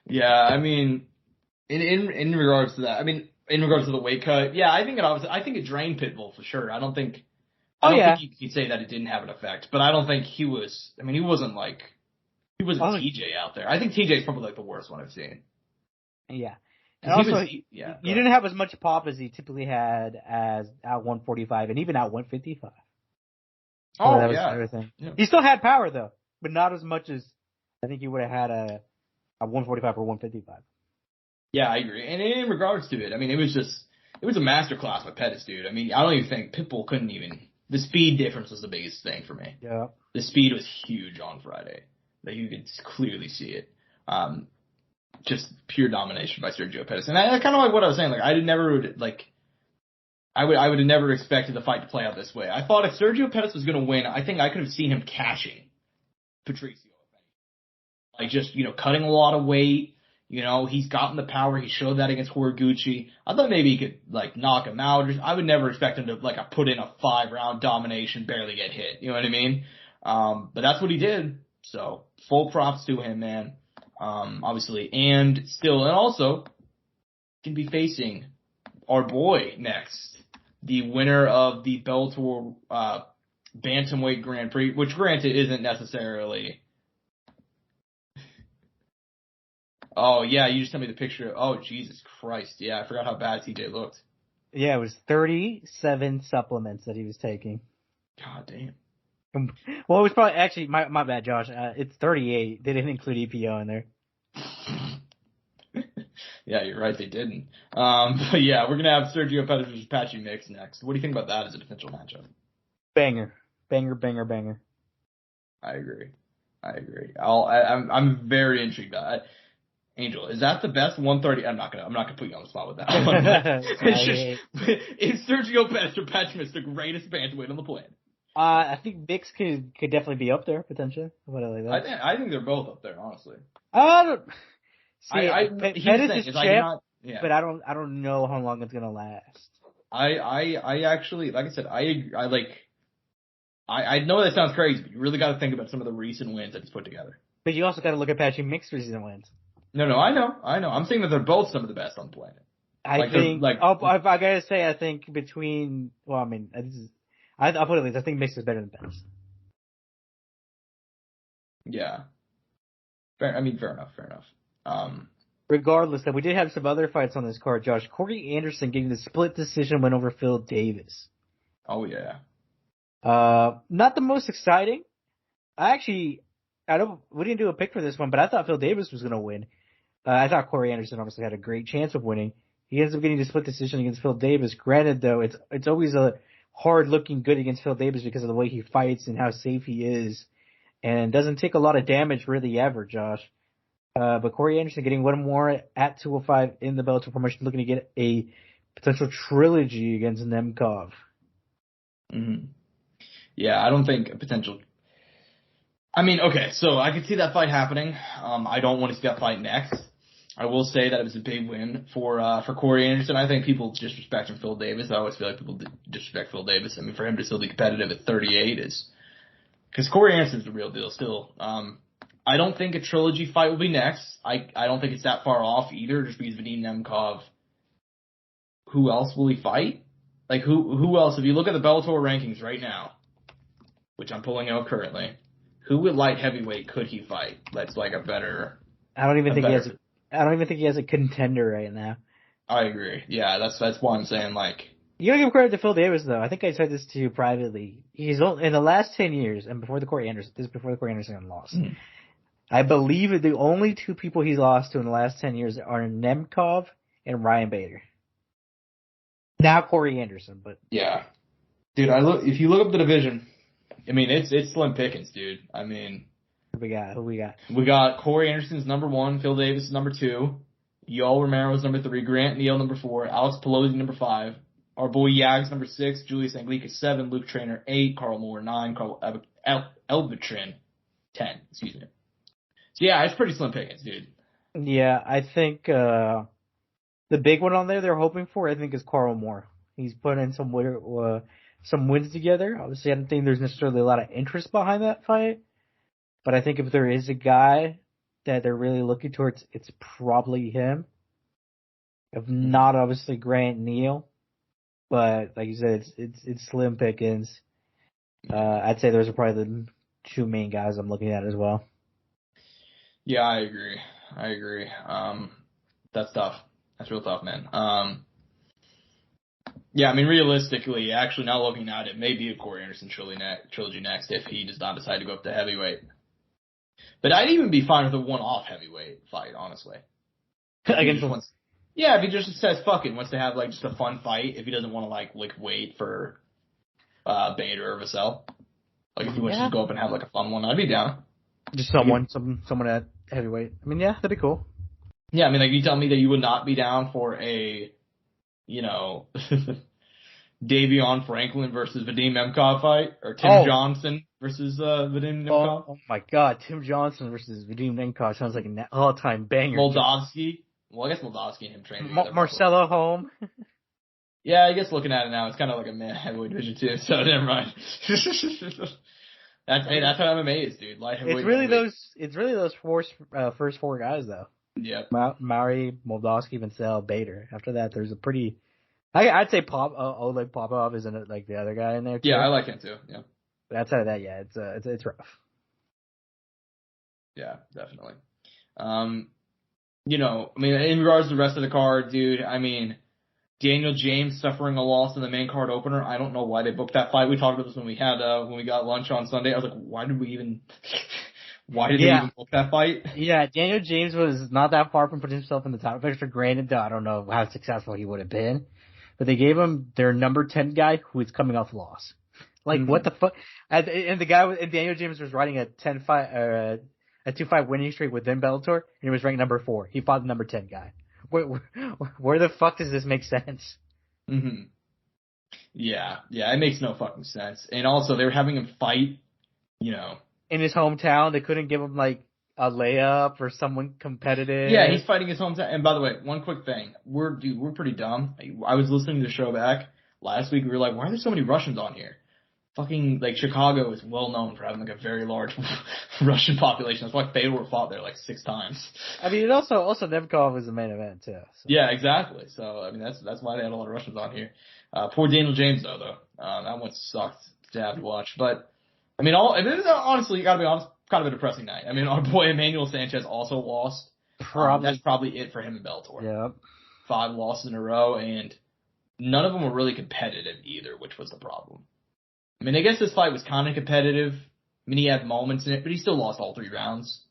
S2: Yeah, I mean, in regards to that, I mean, in regards to the weight cut, yeah, I think it drained Pitbull for sure. I don't think you could say that it didn't have an effect, but I don't think he was. I mean, he wasn't TJ out there. I think TJ's probably the worst one I've seen.
S3: Yeah. And also, you didn't have as much pop as he typically had as at 145 and even at 155.
S2: Oh,
S3: that was everything. Yeah. He still had power, though, but not as much as I think he would have had at 145 or 155.
S2: Yeah, I agree. And in regards to it, I mean, it was a masterclass by Pettis, dude. I mean, I don't even think Pitbull couldn't even. The speed difference was the biggest thing for me.
S3: Yeah.
S2: The speed was huge on Friday. You could clearly see it. Just pure domination by Sergio Pettis. And that's kind of what I was saying. I would have never expected the fight to play out this way. I thought if Sergio Pettis was going to win, I think I could have seen him cashing. Patricio. Like, just, cutting a lot of weight. He's gotten the power. He showed that against Horiguchi. I thought maybe he could, knock him out. I would never expect him to, put in a 5-round domination, barely get hit. You know what I mean? But that's what he did. So, full props to him, man. Obviously. And also, can be facing our boy next. The winner of the Bellator, Bantamweight Grand Prix, which granted isn't necessarily... Oh, yeah, you just sent me the picture. Oh, Jesus Christ. Yeah, I forgot how bad TJ looked.
S3: Yeah, it was 37 supplements that he was taking.
S2: God damn.
S3: Well, it was probably, actually, my bad, Josh. It's 38. They didn't include EPO in there.
S2: Yeah, you're right, they didn't. But yeah, we're going to have Sergio Pettis versus Patchy Mix next. What do you think about that as a potential matchup?
S3: Banger. Banger.
S2: I agree. I'm very intrigued by that. Angel, is that the best 130? I'm not gonna put you on the spot with that one. Is Sergio Pettis or Patchy Mix the greatest bantamweight on the planet?
S3: I think Mix could definitely be up there potentially. What like that?
S2: I think they're both up there, honestly.
S3: Pettis is champ, but I don't know how long it's gonna last.
S2: I actually, like I said, I know that sounds crazy, but you really got to think about some of the recent wins that he's put together.
S3: But you also got to look at Patchy Mix's recent wins.
S2: No, I know. I'm saying that they're both some of the best on the planet.
S3: I gotta say, I think between, I'll put it like this, I think Mix is better than Pettis.
S2: Yeah. Fair enough.
S3: Regardless, that we did have some other fights on this card, Josh. Corey Anderson getting the split decision win over Phil Davis.
S2: Oh, yeah.
S3: Not the most exciting. We didn't do a pick for this one, but I thought Phil Davis was going to win. I thought Corey Anderson obviously had a great chance of winning. He ends up getting the split decision against Phil Davis. Granted, though, it's always a hard looking good against Phil Davis because of the way he fights and how safe he is, and doesn't take a lot of damage really ever, Josh. But Corey Anderson getting one more at 205 in the Bellator promotion, looking to get a potential trilogy against Nemkov.
S2: Mm-hmm. Yeah, I don't think a potential. I mean, okay, so I could see that fight happening. I don't want to see that fight next. I will say that it was a big win for Corey Anderson. I think people disrespect Phil Davis. I always feel like people disrespect Phil Davis. I mean, for him to still be competitive at 38 is because Corey Anderson's the real deal still. I don't think a trilogy fight will be next. I don't think it's that far off either, just because Vadim Nemkov. Who else will he fight? Like who else? If you look at the Bellator rankings right now, which I'm pulling out currently, who at light heavyweight could he fight? That's like a better.
S3: I don't even think he has a contender right now.
S2: I agree. Yeah, that's why I'm saying like.
S3: You gotta give credit to Phil Davis though. I think I said this to you privately. He's in the last 10 years, and before the Corey Anderson loss. Mm. I believe that the only two people he's lost to in the last 10 years are Nemkov and Ryan Bader. Now Corey Anderson, but
S2: yeah, dude. If you look up the division, I mean it's slim pickings, dude. I mean,
S3: who we got?
S2: We got Corey Anderson's number 1, Phil Davis is number 2, Yoel Romero's number 3, Grant Neal number 4, Alex Pelosi number 5, our boy Yags number 6, Julius Anglika 7, Luke Traynor 8, Carl Moore 9, Carl Elbitrin 10. Excuse me. So yeah, it's pretty slim pickings, dude.
S3: Yeah, I think the big one on there they're hoping for, I think, is Carl Moore. He's put in some wins together. Obviously, I don't think there's necessarily a lot of interest behind that fight. But I think if there is a guy that they're really looking towards, it's probably him. If not, obviously, Grant Neal. But like you said, it's slim pickings. I'd say those are probably the two main guys I'm looking at as well.
S2: Yeah, I agree. That's tough. That's real tough, man. Yeah, I mean, realistically, actually, now looking at it, maybe a Corey Anderson trilogy next if he does not decide to go up to heavyweight. But I'd even be fine with a one-off heavyweight fight, honestly. If he just says fuck it, wants to have like just a fun fight. If he doesn't want to like wait for Bader or Vassell, like if he wants to just go up and have like a fun one, I'd be down.
S3: Just someone at heavyweight. I mean, yeah, that'd be cool.
S2: Yeah, I mean, like you tell me that you would not be down for a, Davion Franklin versus Vadim Nemkov fight, or Tim Johnson versus Vadim Nemkov.
S3: Oh my God, Tim Johnson versus Vadim Nemkov sounds like an all-time banger.
S2: Moldavsky. Well, I guess Moldavsky and him trained together.
S3: Marcelo Home.
S2: Yeah, I guess looking at it now, it's kind of like a man heavyweight division too. So never mind. That's how MMA is, dude. Light heavyweight.
S3: It's really those first four guys though.
S2: Yeah.
S3: Maury, Moldavsky, Vincel, Bader. After that, there's a pretty. I'd say Oleg Popov isn't like the other guy in there too.
S2: Yeah, I like him too. Yeah.
S3: But outside of that, yeah, it's rough.
S2: Yeah, definitely. You know, I mean, in regards to the rest of the card, dude, I mean, Daniel James suffering a loss in the main card opener. I don't know why they booked that fight. We talked about this when we got lunch on Sunday. I was like, why did they even book that fight? Yeah,
S3: Daniel James was not that far from putting himself in the title picture. Granted, though, I don't know how successful he would have been. But they gave him their number 10 guy who is coming off loss. Like, what the fuck? And Daniel James was riding a 2-5 winning streak within Bellator, and he was ranked number 4. He fought the number 10 guy. Where the fuck does this make sense?
S2: Mm-hmm. Yeah, it makes no fucking sense. And also, they were having him fight, you know.
S3: In his hometown, they couldn't give him, like, a layup or someone competitive.
S2: Yeah, he's fighting his hometown. And by the way, one quick thing. We're pretty dumb. I was listening to the show back last week. We were like, why are there so many Russians on here? Fucking, like, Chicago is well known for having, like, a very large Russian population. That's why Fedor fought there, like, 6 times.
S3: I mean, it also Nemkov was the main event, too. So.
S2: Yeah, exactly. So, I mean, that's why they had a lot of Russians on here. Poor Daniel James, though. That one sucked to have to watch. But, I mean, honestly, you gotta be honest, kind of a depressing night. I mean, our boy Emmanuel Sanchez also lost. That's probably it for him in Bellator.
S3: Yep.
S2: 5 losses in a row, and none of them were really competitive either, which was the problem. I mean, I guess this fight was kind of competitive. I mean, he had moments in it, but he still lost all 3 rounds.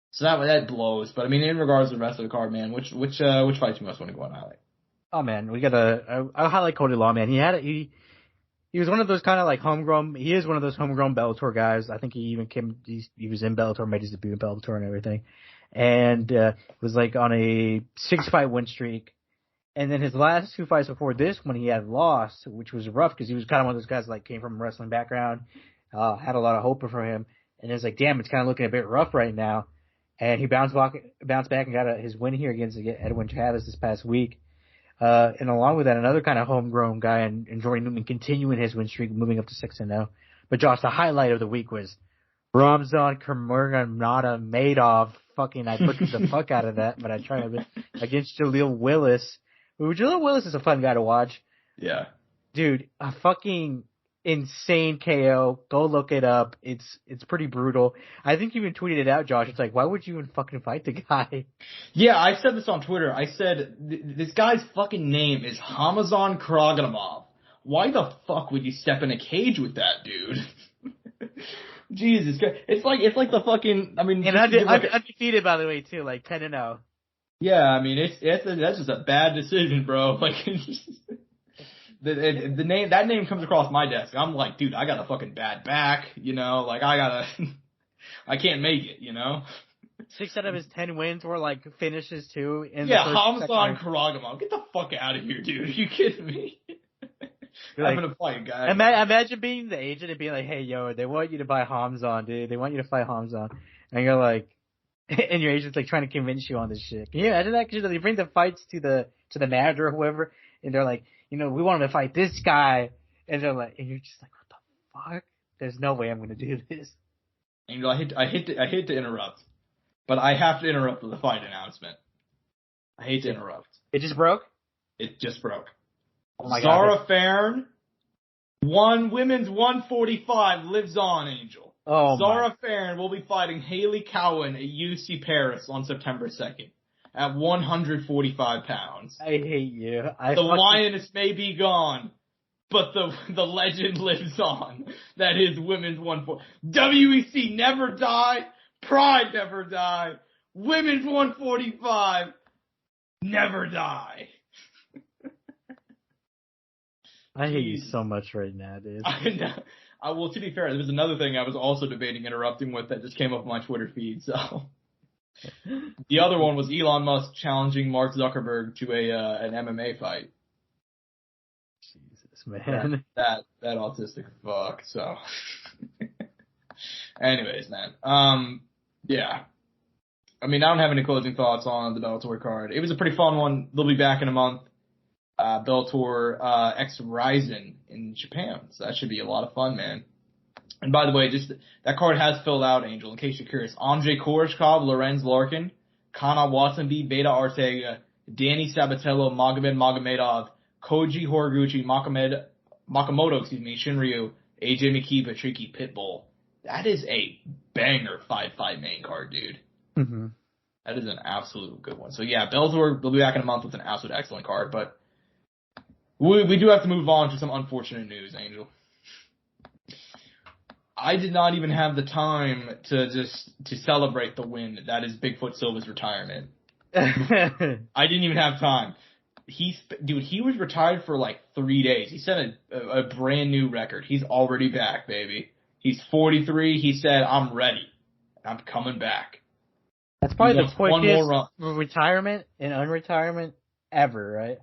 S2: So that blows. But I mean, in regards to the rest of the card, man, which fights you most want to go on and highlight?
S3: Oh man, I'll highlight Cody Law, man. He was one of those kind of like homegrown. He is one of those homegrown Bellator guys. I think he even he was in Bellator, made his debut in Bellator and everything, and was like on a 6-fight win streak. And then his last 2 fights before this, when he had lost, which was rough because he was kind of one of those guys like came from a wrestling background, had a lot of hope for him, and it's like, damn, it's kind of looking a bit rough right now. And he bounced back and got his win here against Edwin Chavez this past week. And along with that, another kind of homegrown guy and Jordan Newman continuing his win streak, moving up to 6-0. But Josh, the highlight of the week was Ramzan Nurmagomedov. Fucking, I butchered the fuck out of that, but I tried to against Jaleel Willis. Jaleel Willis is a fun guy to watch.
S2: Yeah.
S3: Dude, a fucking insane KO. Go look it up. It's pretty brutal. I think you even tweeted it out, Josh. It's like, why would you even fucking fight the guy?
S2: Yeah, I said this on Twitter. I said, this guy's fucking name is Hamazan Kraganov. Why the fuck would you step in a cage with that dude? Jesus Christ. It's like the fucking, I mean.
S3: And undefeated, by the way, too, like 10-0.
S2: Yeah, I mean, that's just a bad decision, bro. Like, the name comes across my desk. I'm like, dude, I got a fucking bad back, you know, like I can't make it, you know.
S3: 6 out of his 10 wins were like finishes too.
S2: Hamzan Karagimov, get the fuck out of here, dude. Are you kidding me? I'm gonna fight, guy.
S3: Imagine being the agent and being like, hey, yo, they want you to buy Hamzan, dude. They want you to fight Hamzan, and you're like. And your agent's like trying to convince you on this shit. Can you imagine that? Because they bring the fights to the manager or whoever, and they're like, you know, we want him to fight this guy, and they're like, and you're just like, what the fuck? There's no way I'm gonna do this.
S2: And you know, I hate to interrupt, but I have to interrupt with a fight announcement. I hate to interrupt.
S3: It just broke.
S2: It just broke.
S3: Oh my
S2: Zara
S3: God.
S2: Farron, women's 145 lives on, Angel.
S3: Oh,
S2: Zara Farron will be fighting Haley Cowan at UFC Paris on September 2nd at 145 pounds.
S3: I hate you.
S2: The lioness may be gone, but the legend lives on. That is women's 140. WEC never die. Pride never die. Women's 145 never die.
S3: I hate you so much right now, dude.
S2: I know. Well, to be fair, there was another thing I was also debating interrupting with that just came up on my Twitter feed. So the other one was Elon Musk challenging Mark Zuckerberg to an MMA fight.
S3: Jesus, man.
S2: That autistic fuck. So, anyways, man. Yeah. I mean, I don't have any closing thoughts on the Bellator card. It was a pretty fun one. They'll be back in a month. Bellator X Ryzen in Japan. So that should be a lot of fun, man. And by the way, just that card has filled out, Angel, in case you're curious. Andrei Koreshkov, Lorenz Larkin, Kana Watanabe, Beta Ortega, Danny Sabatello, Magomed Magomedov, Koji Horiguchi, Makamoto, Shinryu, AJ McKee, Patricky Pitbull. That is a banger 5-5 main card, dude.
S3: Mm-hmm.
S2: That is an absolute good one. So yeah, Bellator, they'll be back in a month with an absolute excellent card, but we do have to move on to some unfortunate news, Angel. I did not even have the time to celebrate the win that is Bigfoot Silva's retirement. I didn't even have time. He was retired for like 3 days. He set a brand new record. He's already back, baby. He's 43. He said, "I'm ready. I'm coming back."
S3: That's probably the quickest retirement and unretirement ever, right?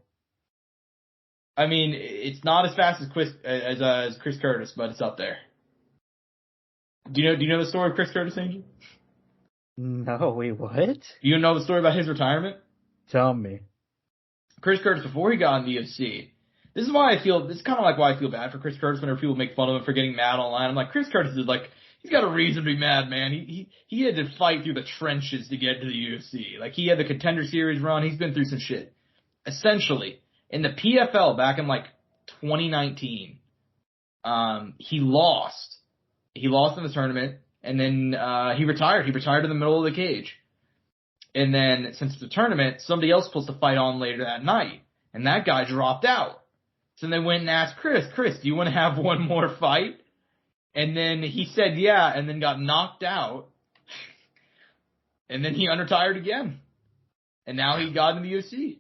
S2: I mean, it's not as fast as Chris Curtis, but it's up there. Do you know the story of Chris Curtis, Angel?
S3: No, wait, what?
S2: You know the story about his retirement?
S3: Tell me.
S2: Chris Curtis, before he got in the UFC, this is kind of like why I feel bad for Chris Curtis whenever people make fun of him for getting mad online. I'm like, Chris Curtis is like, he's got a reason to be mad, man. He had to fight through the trenches to get to the UFC. Like, he had the Contender Series run. He's been through some shit. Essentially, in the PFL back in like 2019, he lost. He lost in the tournament, and then he retired. He retired in the middle of the cage. And then, since the tournament, somebody else was supposed to fight on later that night, and that guy dropped out. So they went and asked Chris, do you want to have one more fight? And then he said yeah, and then got knocked out. And then he unretired again. And now he got in the UFC.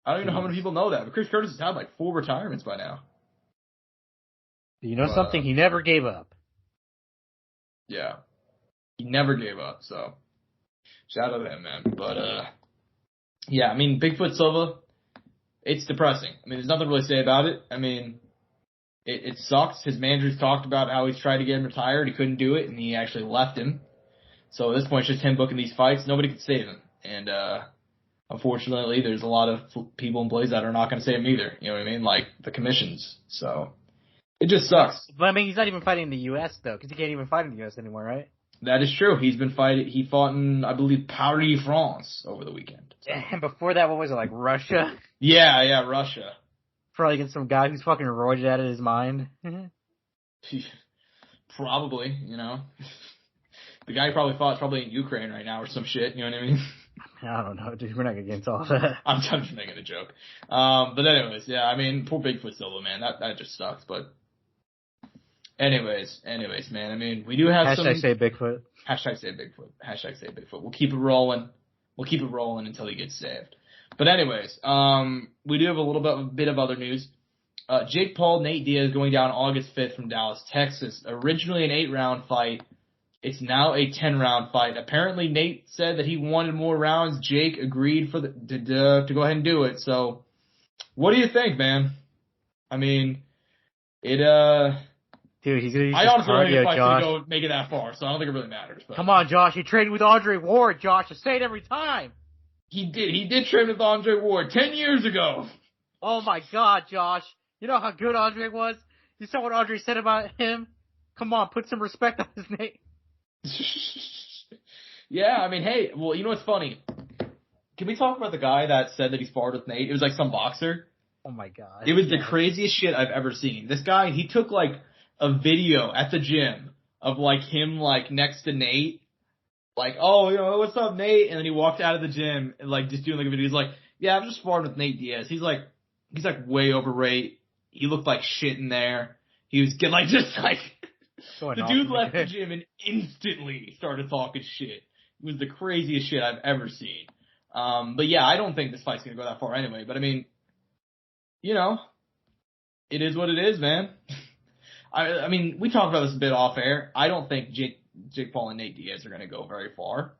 S2: I don't even know how many people know that, but Chris Curtis has had like 4 retirements by now.
S3: You know something? He never gave up.
S2: Yeah. He never gave up, so shout out to him, man. But, yeah, I mean, Bigfoot Silva, it's depressing. I mean, there's nothing to really say about it. I mean, it sucks. His managers talked about how he's tried to get him retired. He couldn't do it, and he actually left him. So at this point, it's just him booking these fights. Nobody can save him. And, unfortunately, there's a lot of people in place that are not going to save him either. You know what I mean? Like, the commissions. So it just sucks.
S3: But, I mean, he's not even fighting in the U.S., though, because he can't even fight in the U.S. anymore, right?
S2: That is true. He fought in, I believe, Paris, France over the weekend. So.
S3: And before that, what was it, like Russia?
S2: Yeah, Russia.
S3: Probably against some guy who's fucking roided out of his mind.
S2: Probably, you know. The guy he probably fought is probably in Ukraine right now or some shit, you know what I mean?
S3: I don't know, dude. We're not going to get into all that.
S2: I'm just making a joke. But anyways, yeah, I mean, poor Bigfoot Silva, man. That just sucks, but anyways, man. I mean, we do have
S3: Hashtag say Bigfoot.
S2: Hashtag say Bigfoot. Hashtag say Bigfoot. We'll keep it rolling. We'll keep it rolling until he gets saved. But anyways, we do have a bit of other news. Jake Paul, Nate Diaz going down August 5th from Dallas, Texas. Originally an 8-round fight. It's now a 10-round fight. Apparently Nate said that he wanted more rounds. Jake agreed to go ahead and do it. So, what do you think, man? I mean,
S3: Dude, he's gonna use
S2: I honestly don't think the
S3: cardio,
S2: fight's
S3: Josh.
S2: gonna go make it that far, so I don't think it really matters. But.
S3: Come on, Josh. He traded with Andre Ward, Josh. I say it every time.
S2: He did train with Andre Ward 10 years ago.
S3: Oh my God, Josh. You know how good Andre was? You saw what Andre said about him? Come on, put some respect on his name.
S2: Yeah, I mean, hey, well, you know what's funny? Can we talk about the guy that said that he sparred with Nate? It was like some boxer.
S3: Oh my God.
S2: It was the craziest shit I've ever seen. This guy, he took like a video at the gym of like him like next to Nate. Like, oh, you know, what's up, Nate? And then he walked out of the gym and like just doing like a video. He's like, yeah, I'm just sparring with Nate Diaz. He's like way overweight. He looked like shit in there. He was getting like just like the dude left the gym and instantly started talking shit. It was the craziest shit I've ever seen. But yeah, I don't think this fight's gonna go that far anyway. But I mean, you know, it is what it is, man. I mean, we talked about this a bit off air. I don't think Jake Paul and Nate Diaz are gonna go very far.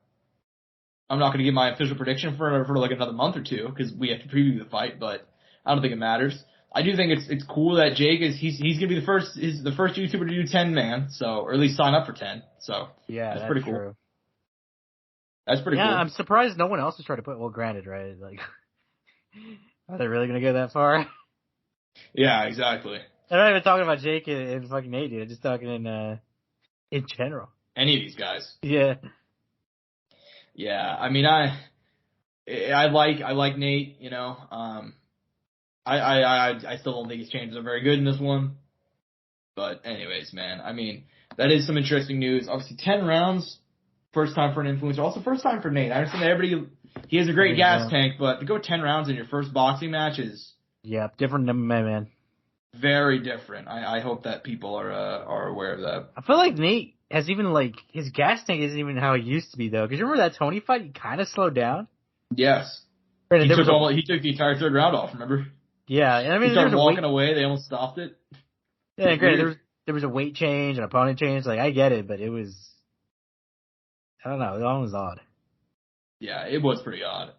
S2: I'm not gonna give my official prediction for like another month or two because we have to preview the fight, but I don't think it matters. I do think it's cool that Jake he's gonna be the first YouTuber to do 10 man, so or at least sign up for 10. So
S3: Yeah,
S2: that's pretty cool.
S3: True.
S2: That's pretty cool.
S3: Yeah, I'm surprised no one else has tried to put. Well, granted, right? Like, are they really gonna go that far?
S2: Yeah, exactly.
S3: I'm not even talking about Jake and fucking Nate, dude. I'm just talking in general.
S2: Any of these guys.
S3: Yeah.
S2: Yeah, I mean, I like Nate. You know, I still don't think his chances are very good in this one. But anyways, man, I mean, that is some interesting news. Obviously, 10 rounds, first time for an influencer. Also, first time for Nate. I understand that he has a great gas tank, but to go 10 rounds in your first boxing match is
S3: different than my man.
S2: Very different. I hope that people are aware of that.
S3: I feel like Nate has even his gas tank isn't even how it used to be though. Because you remember that Tony fight? He kind of slowed down.
S2: Yes.
S3: Right,
S2: he took the entire third round off. Remember?
S3: Yeah, and I mean,
S2: he started walking away. They almost stopped it.
S3: Yeah, great. There was a weight change, an opponent change. Like I get it, but it was, I don't know. It all was odd.
S2: Yeah, it was pretty odd.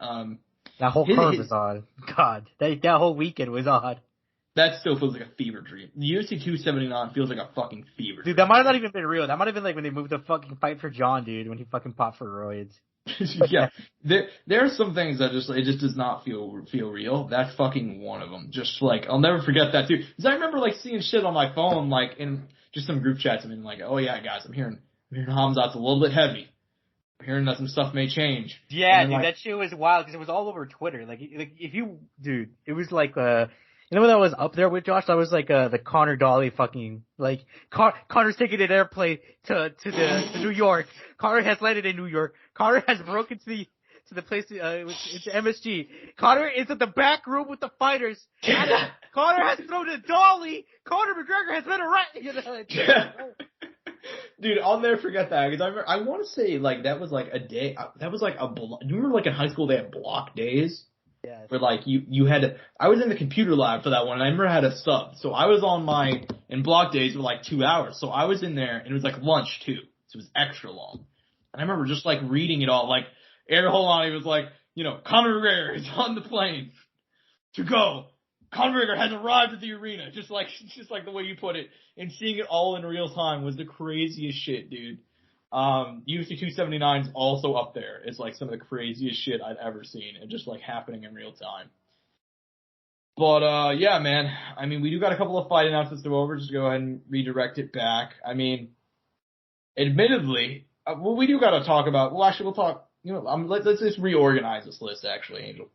S3: That whole card was odd. God, that whole weekend was odd.
S2: That still feels like a fever dream. The UFC 279 feels like a fucking fever dream.
S3: Dude, that might have not even been real. That might have been like when they moved the fucking fight for John, dude, when he fucking popped for roids.
S2: Yeah, there are some things that it just does not feel real. That's fucking one of them. Just like I'll never forget that too. Because I remember like seeing shit on my phone, like in just some group chats. I mean, like, oh yeah, guys, I'm hearing Hamzat's a little bit heavy. I'm hearing that some stuff may change.
S3: Yeah, dude, that shit was wild because it was all over Twitter. Like if you, dude, it was like you know when I was up there with Josh? That was like the Connor Dolly fucking like Connor's taking an airplane to New York. Connor has landed in New York. Connor has broken to the place it's MSG. Connor is in the back room with the fighters. Connor has thrown a dolly. Conor McGregor has been arrested.
S2: Dude, I'll never forget that because I want to say like that was like a day. That was like do you remember like in high school they had block days?
S3: Yeah.
S2: Where like you had to, I was in the computer lab for that one and I remember I had a sub. So I was on in block days were like 2 hours. So I was in there and it was like lunch too. So it was extra long. And I remember just like reading it all, like Aaron Holani was like, you know, Conor McGregor is on the plane to go. Conor McGregor has arrived at the arena. Just like the way you put it. And seeing it all in real time was the craziest shit, dude. UFC 279 is also up there. It's like some of the craziest shit I've ever seen and just like happening in real time. But, yeah, man. I mean, we do got a couple of fight announcements to go over. Just go ahead and redirect it back. I mean, admittedly, what we do got to talk about, well, actually, we'll talk, you know, let's just reorganize this list, actually, Angel.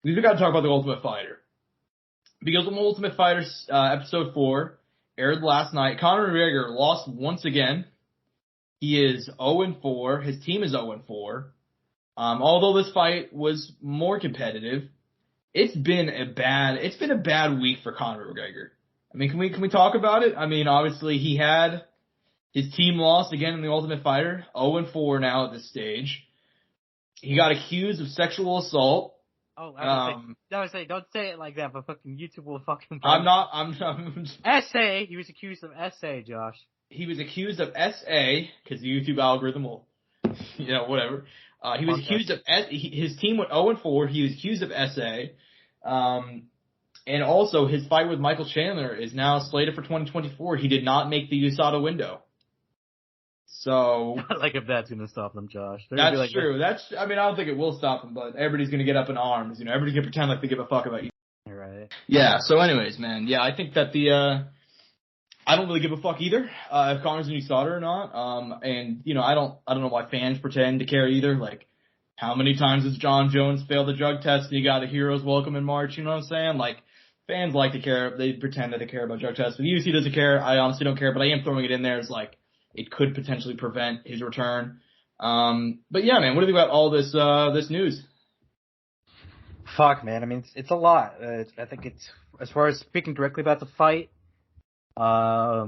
S2: We do got to talk about the Ultimate Fighter. Because the Ultimate Fighter, episode 4 aired last night. Conor McGregor lost once again. He is 0-4. His team is 0-4. Although this fight was more competitive, it's been a bad week for Conor McGregor. I mean, can we talk about it? I mean, obviously he had his team lost again in the Ultimate Fighter, 0-4 now at this stage. He got accused of sexual assault.
S3: Oh, I would say, don't say it like that, but fucking YouTube will fucking.
S2: I'm
S3: SA. He was accused of SA, Josh.
S2: He was accused of SA because the YouTube algorithm will, you know, whatever. He was accused of his team went 0-4. He was accused of SA, and also his fight with Michael Chandler is now slated for 2024. He did not make the USADA window. So,
S3: like if that's gonna stop them, Josh.
S2: That's true. I mean, I don't think it will stop them, but everybody's gonna get up in arms. You know, everybody's gonna pretend like they give a fuck about you.
S3: Right.
S2: Yeah. So, anyways, man. Yeah, I think that I don't really give a fuck either if Conor's in USADA or not. And you know, I don't know why fans pretend to care either. Like, how many times has John Jones failed the drug test and he got a hero's welcome in March? You know what I'm saying? Like, fans like to care. They pretend that they care about drug tests. But the UFC doesn't care. I honestly don't care. But I am throwing it in there as like it could potentially prevent his return. But yeah, man, what do you think about all this news?
S3: Fuck, man. I mean, it's a lot. I think it's, as far as speaking directly about the fight, I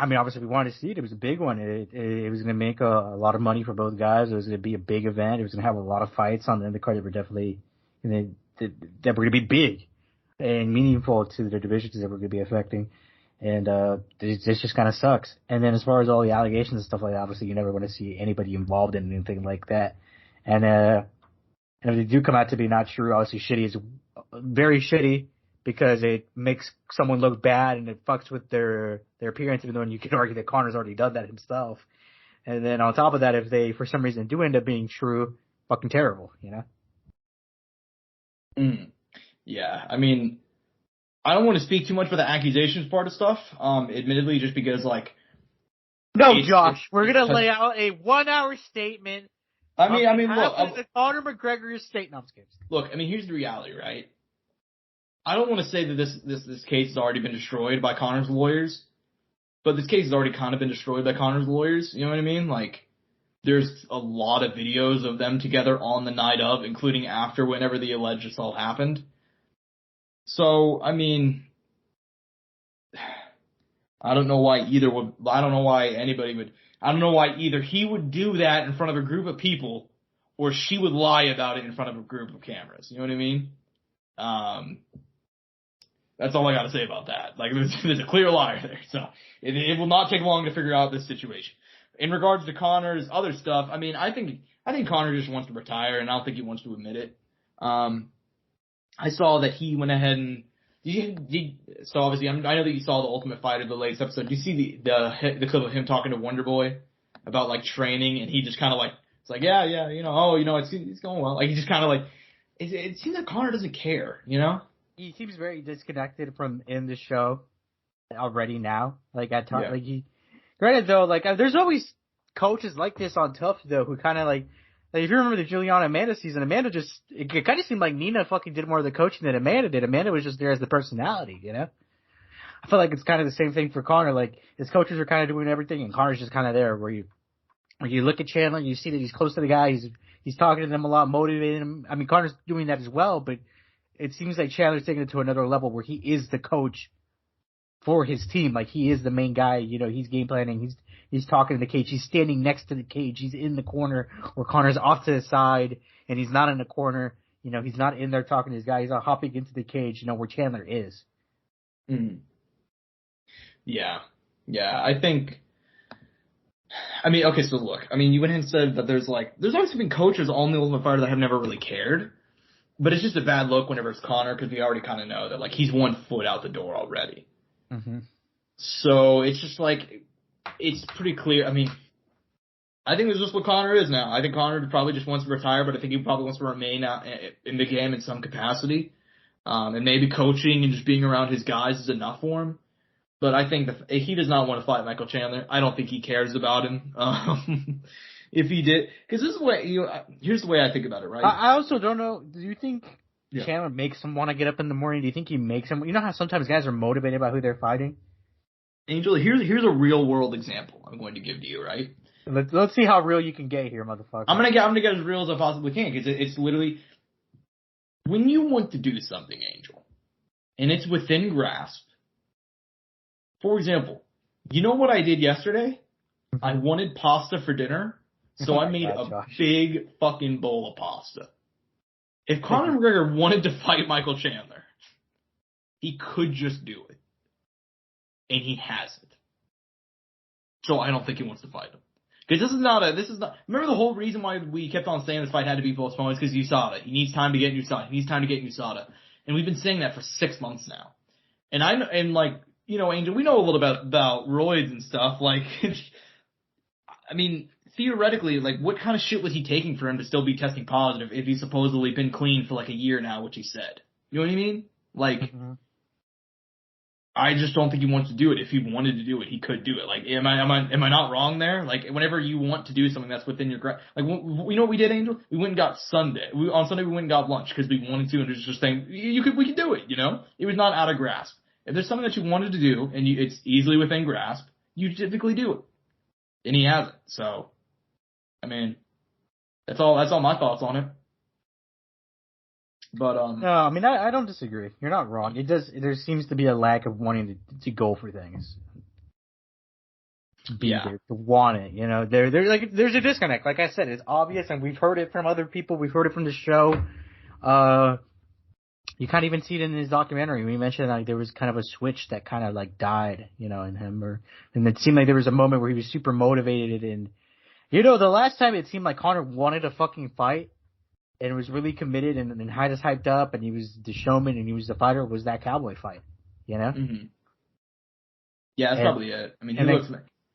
S3: mean, obviously we wanted to see it. It was a big one. It was going to make a lot of money for both guys. It was going to be a big event. It was going to have a lot of fights on the card that were definitely, that were going to be big and meaningful to the divisions that were going to be affecting. And this just kind of sucks. And then as far as all the allegations and stuff like that, obviously you never want to see anybody involved in anything like that. And if they do come out to be not true, obviously shitty is very shitty. because it makes someone look bad and it fucks with their appearance, even though you could argue that Conor's already done that himself. And then on top of that, if they, for some reason, do end up being true, fucking terrible, you know?
S2: Yeah, I mean, I don't want to speak too much about the accusations part of stuff, admittedly, just because, like...
S3: No, Josh, we're going to lay out a 1-hour statement.
S2: Look...
S3: the Conor McGregor estate. No, I'm just kidding.
S2: Look, I mean, here's the reality, right? I don't want to say that this case has already been destroyed by Conor's lawyers, but this case has already kind of been destroyed by Conor's lawyers, you know what I mean? Like, there's a lot of videos of them together on the night of, including after, whenever the alleged assault happened. So, I mean, I don't know why either he would do that in front of a group of people, or she would lie about it in front of a group of cameras. You know what I mean? That's all I got to say about that. Like, there's a clear liar there. So it will not take long to figure out this situation. In regards to Conor's other stuff, I mean, I think Conor just wants to retire, and I don't think he wants to admit it. I saw that he went ahead and so obviously I know that you saw the Ultimate Fighter, the latest episode. Do you see the clip of him talking to Wonder Boy about like training, and he just kind of like, it's like, yeah, it's going well. Like, he just kind of like, it seems like Conor doesn't care, you know?
S3: He seems very disconnected from in the show already now. Like, at times, like granted though, like, there's always coaches like this on Tough though, who kind of like if you remember the Juliana Amanda season, Amanda it kind of seemed like Nina fucking did more of the coaching than Amanda did. Amanda was just there as the personality, you know? I feel like it's kind of the same thing for Conor. Like, his coaches are kind of doing everything, and Conor's just kind of there where you look at Chandler, you see that he's close to the guy, he's talking to them a lot, motivating him. I mean, Conor's doing that as well, but it seems like Chandler's taking it to another level where he is the coach for his team. Like, he is the main guy, you know, he's game planning, he's talking to the cage, he's standing next to the cage, he's in the corner where Conor's off to the side, and he's not in the corner, you know, he's not in there talking to his guy, he's not hopping into the cage, you know, where Chandler is.
S2: Yeah, I think, I mean, okay, so look, I mean, you went ahead and said that there's obviously been coaches on the Ultimate Fighter that have never really cared, but it's just a bad look whenever it's Conor, because we already kind of know that, like, he's 1 foot out the door already. So it's just like, it's pretty clear. I mean, I think that's just what Conor is now. I think Conor probably just wants to retire, but I think he probably wants to remain out in the game in some capacity. And maybe coaching and just being around his guys is enough for him. But I think that he does not want to fight Michael Chandler. I don't think he cares about him. If he did, because this is the way, here's the way I think about it, right?
S3: I also don't know. Do you think Chandler makes him want to get up in the morning? Do you think he makes him? You know how sometimes guys are motivated by who they're fighting?
S2: Angel, here's a real world example I'm going to give to you, right?
S3: Let's see how real you can get here, motherfucker.
S2: I'm gonna get as real as I possibly can, because it's literally, when you want to do something, Angel, and it's within grasp. For example, you know what I did yesterday? I wanted pasta for dinner, so I made a big fucking bowl of pasta. If Conor McGregor wanted to fight Michael Chandler, he could just do it. And he hasn't. So I don't think he wants to fight him. Because this is not, remember the whole reason why we kept on saying this fight had to be postponed is because USADA. He needs time to get USADA. And we've been saying that for 6 months now. And like, you know, Angel, we know a little bit about roids and stuff. Like, I mean, theoretically, like, what kind of shit was he taking for him to still be testing positive if he's supposedly been clean for like a year now, which he said? You know what I mean? Like, I just don't think he wants to do it. If he wanted to do it, he could do it. Like, am I not wrong there? Like, whenever you want to do something that's within your like, you know what we did, Angel? We went and got Sunday. On Sunday we went and got lunch because we wanted to, and it was just saying we could do it. You know, it was not out of grasp. If there's something that you wanted to do and it's easily within grasp, you typically do it, and he hasn't. So, I mean, that's all my thoughts on it. But
S3: no, I mean, I don't disagree. You're not wrong. There seems to be a lack of wanting to go for things. To want it, you know. There's a disconnect. Like I said, it's obvious, and we've heard it from other people. We've heard it from the show. You can't even see it in his documentary. We mentioned like there was kind of a switch that kind of like died, you know, in him, and it seemed like there was a moment where he was super motivated, and you know, the last time it seemed like Conor wanted a fucking fight, and was really committed and had us hyped up, and he was the showman and he was the fighter, was that Cowboy fight, you know?
S2: Mm-hmm. Yeah, that's probably it. I mean,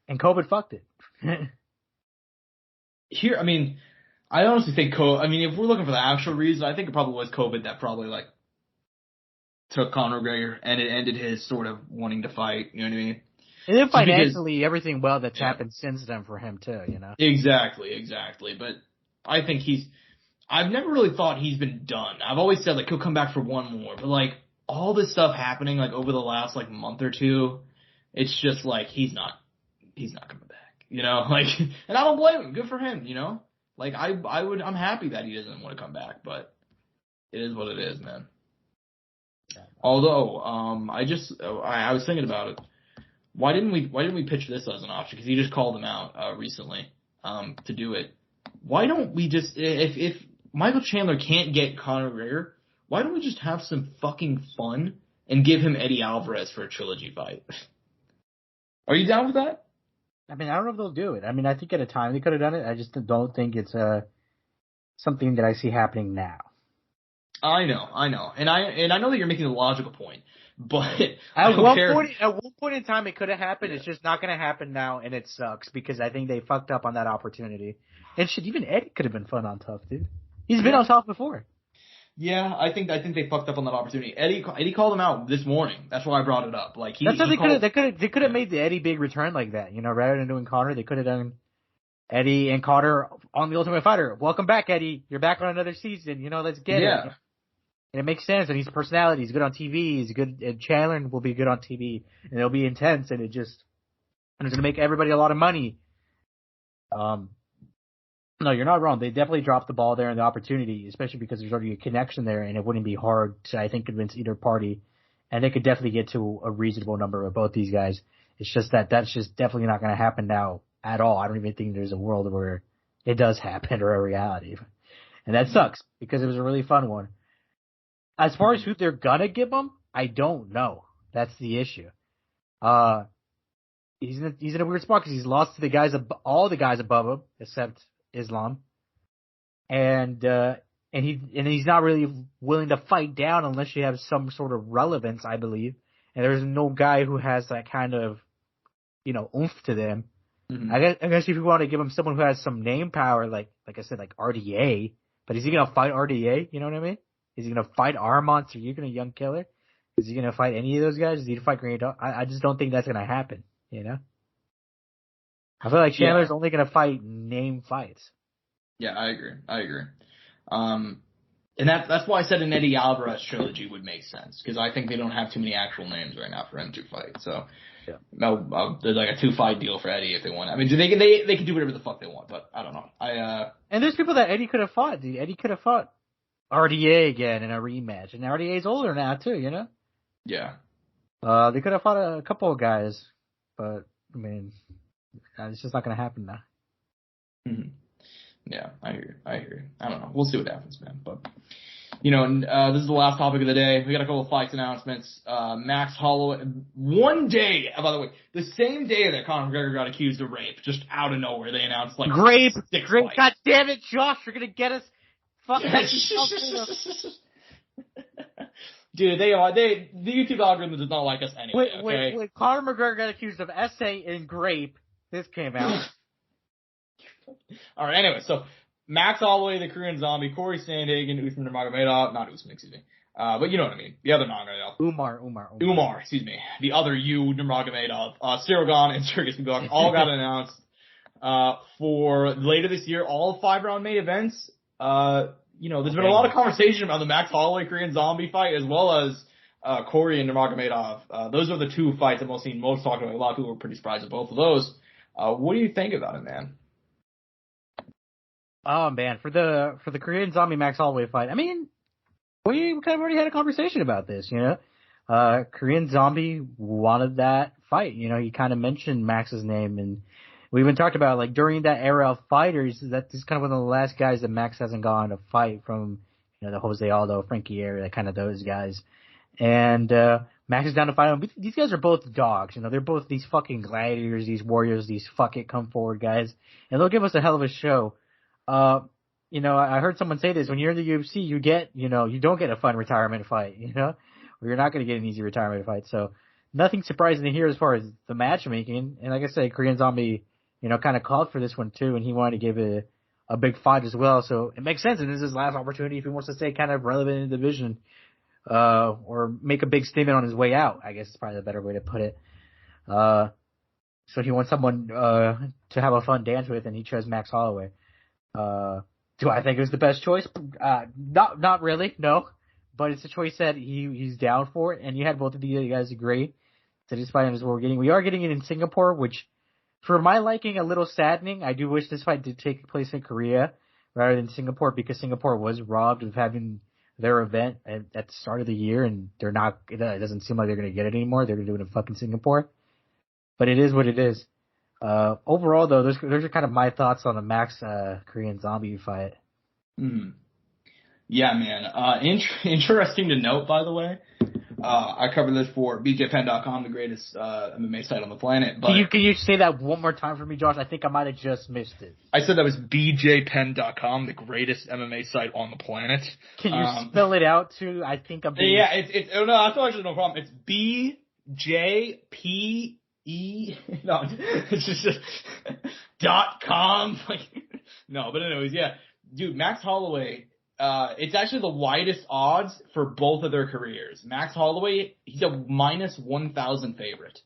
S3: and COVID fucked it.
S2: Here, I mean, I honestly think I mean, if we're looking for the actual reason, I think it probably was COVID that probably like took Conor McGregor and it ended his sort of wanting to fight. You know what I mean?
S3: And then financially, everything that's happened since then for him too. You know?
S2: Exactly. But I think I've never really thought he's been done. I've always said like he'll come back for one more, but like all this stuff happening like over the last like month or two, it's just like he's not coming back. You know, like, and I don't blame him. Good for him. You know, like I'm happy that he doesn't want to come back, but it is what it is, man. Although, I was thinking about it. Why didn't we pitch this as an option? Because he just called him out recently to do it. Why don't we just, if Michael Chandler can't get Conor McGregor, why don't we just have some fucking fun and give him Eddie Alvarez for a trilogy fight? Are you down with that?
S3: I mean, I don't know if they'll do it. I mean, I think at a time they could have done it. I just don't think it's something that I see happening now.
S2: I know, and I know that you're making a logical point, but
S3: at one point in time it could have happened. Yeah. It's just not going to happen now, and it sucks because I think they fucked up on that opportunity. And shit, even Eddie could have been fun on Tough, dude. He's been on Tough before. Yeah,
S2: I think they fucked up on that opportunity. Eddie called him out this morning. That's why I brought it up. Like
S3: that's how they could have made the Eddie big return like that. You know, rather than doing Conor, they could have done Eddie and Conor on The Ultimate Fighter. Welcome back, Eddie. You're back on another season. You know, let's get it. And it makes sense, and he's a personality. He's good on TV. He's good. And Chandler will be good on TV, and it'll be intense, and it's going to make everybody a lot of money. No, you're not wrong. They definitely dropped the ball there in the opportunity, especially because there's already a connection there, and it wouldn't be hard to, I think, convince either party. And they could definitely get to a reasonable number of both these guys. It's just that's just definitely not going to happen now at all. I don't even think there's a world where it does happen or a reality, and that sucks because it was a really fun one. As far as who they're gonna give him, I don't know. That's the issue. He's in a weird spot because he's lost to all the guys above him except Islam, and he's not really willing to fight down unless you have some sort of relevance, I believe. And there's no guy who has that kind of, oomph to them. Mm-hmm. I guess if you want to give him someone who has some name power, like I said, like RDA, but is he gonna fight RDA? You know what I mean? Is he going to fight our Monster? You going to Young Killer? Is he going to fight any of those guys? Is he going to fight Green Dog? I just don't think that's going to happen, you know? I feel like Chandler's only going to fight name fights.
S2: Yeah, I agree. And that's why I said an Eddie Alvarez trilogy would make sense, because I think they don't have too many actual names right now for him to fight. So there's like a 2-fight deal for Eddie if they want. I mean, they can do whatever the fuck they want, but I don't know.
S3: And there's people that Eddie could have fought, dude. Eddie could have fought RDA again in a rematch, and RDA's older now too, you know?
S2: Yeah.
S3: They could have fought a couple of guys, but, I mean, it's just not going to happen now.
S2: Mm-hmm. Yeah, I hear you. I don't know. We'll see what happens, man. But, this is the last topic of the day. We got a couple of fights announcements. Max Holloway, one day, by the way, the same day that Conor McGregor got accused of rape, just out of nowhere, they announced, like,
S3: Grape.
S2: Fights.
S3: God damn it, Josh, you're going to get us. Fuck
S2: Dude, the YouTube algorithm does not like us anyway.
S3: When Conor McGregor got accused of essay and grape, this came out.
S2: All right, anyway, so Max Holloway, the Korean Zombie, Corey Sandhagen, Usman Nurmagomedov, not Usman, excuse me. But you know what I mean. The other Nurmagomedov. Umar, excuse me. The other Nurmagomedov, Cyril Gane and Sergey Spivak all got announced for later this year. All 5-round main events. There's been a lot of conversation about the Max Holloway Korean Zombie fight as well as Corey and Nurmagomedov. Those are the two fights that most talked about. A lot of people were pretty surprised at both of those. What do you think about it, man?
S3: Oh man, for the Korean Zombie Max Holloway fight, I mean, we kind of already had a conversation about this, you know. Korean Zombie wanted that fight, you know. He kind of mentioned Max's name, and we even talked about, like, during that era of fighters, that this is kind of one of the last guys that Max hasn't gone to fight from, the Jose Aldo, Frankie era, kind of those guys. And Max is down to fight him. These guys are both dogs, they're both these fucking gladiators, these warriors, these fuck it, come forward guys, and they'll give us a hell of a show. I heard someone say this, when you're in the UFC, you don't get a fun retirement fight, or you're not going to get an easy retirement fight. So nothing surprising to hear as far as the matchmaking. And like I said, Korean Zombie, kind of called for this one too, and he wanted to give it a big fight as well. So it makes sense. And this is his last opportunity if he wants to stay kind of relevant in the division, or make a big statement on his way out, I guess is probably the better way to put it. So he wants someone, to have a fun dance with, and he chose Max Holloway. Do I think it was the best choice? Not really, no. But it's a choice that he's down for, and you had both of you guys agree that this fight is what we're getting. We are getting it in Singapore, which, for my liking, a little saddening. I do wish this fight did take place in Korea rather than Singapore, because Singapore was robbed of having their event at the start of the year, and they're not. It doesn't seem like they're going to get it anymore. They're going to do it in fucking Singapore. But it is what it is. Overall, though, those are kind of my thoughts on the Max Korean Zombie fight.
S2: Mm. Yeah, man. Interesting to note, by the way. I covered this for BJPen.com, the greatest MMA site on the planet. But
S3: can you say that one more time for me, Josh? I think I might have just missed it.
S2: I said that was BJPen.com, the greatest MMA site on the planet.
S3: Can you spell it out too? I think I'm.
S2: Yeah, it's no, that's actually no problem. It's BJP. No, it's just .com. No, but anyways, yeah, dude, Max Holloway. It's actually the widest odds for both of their careers. Max Holloway, he's a minus 1,000 favorite,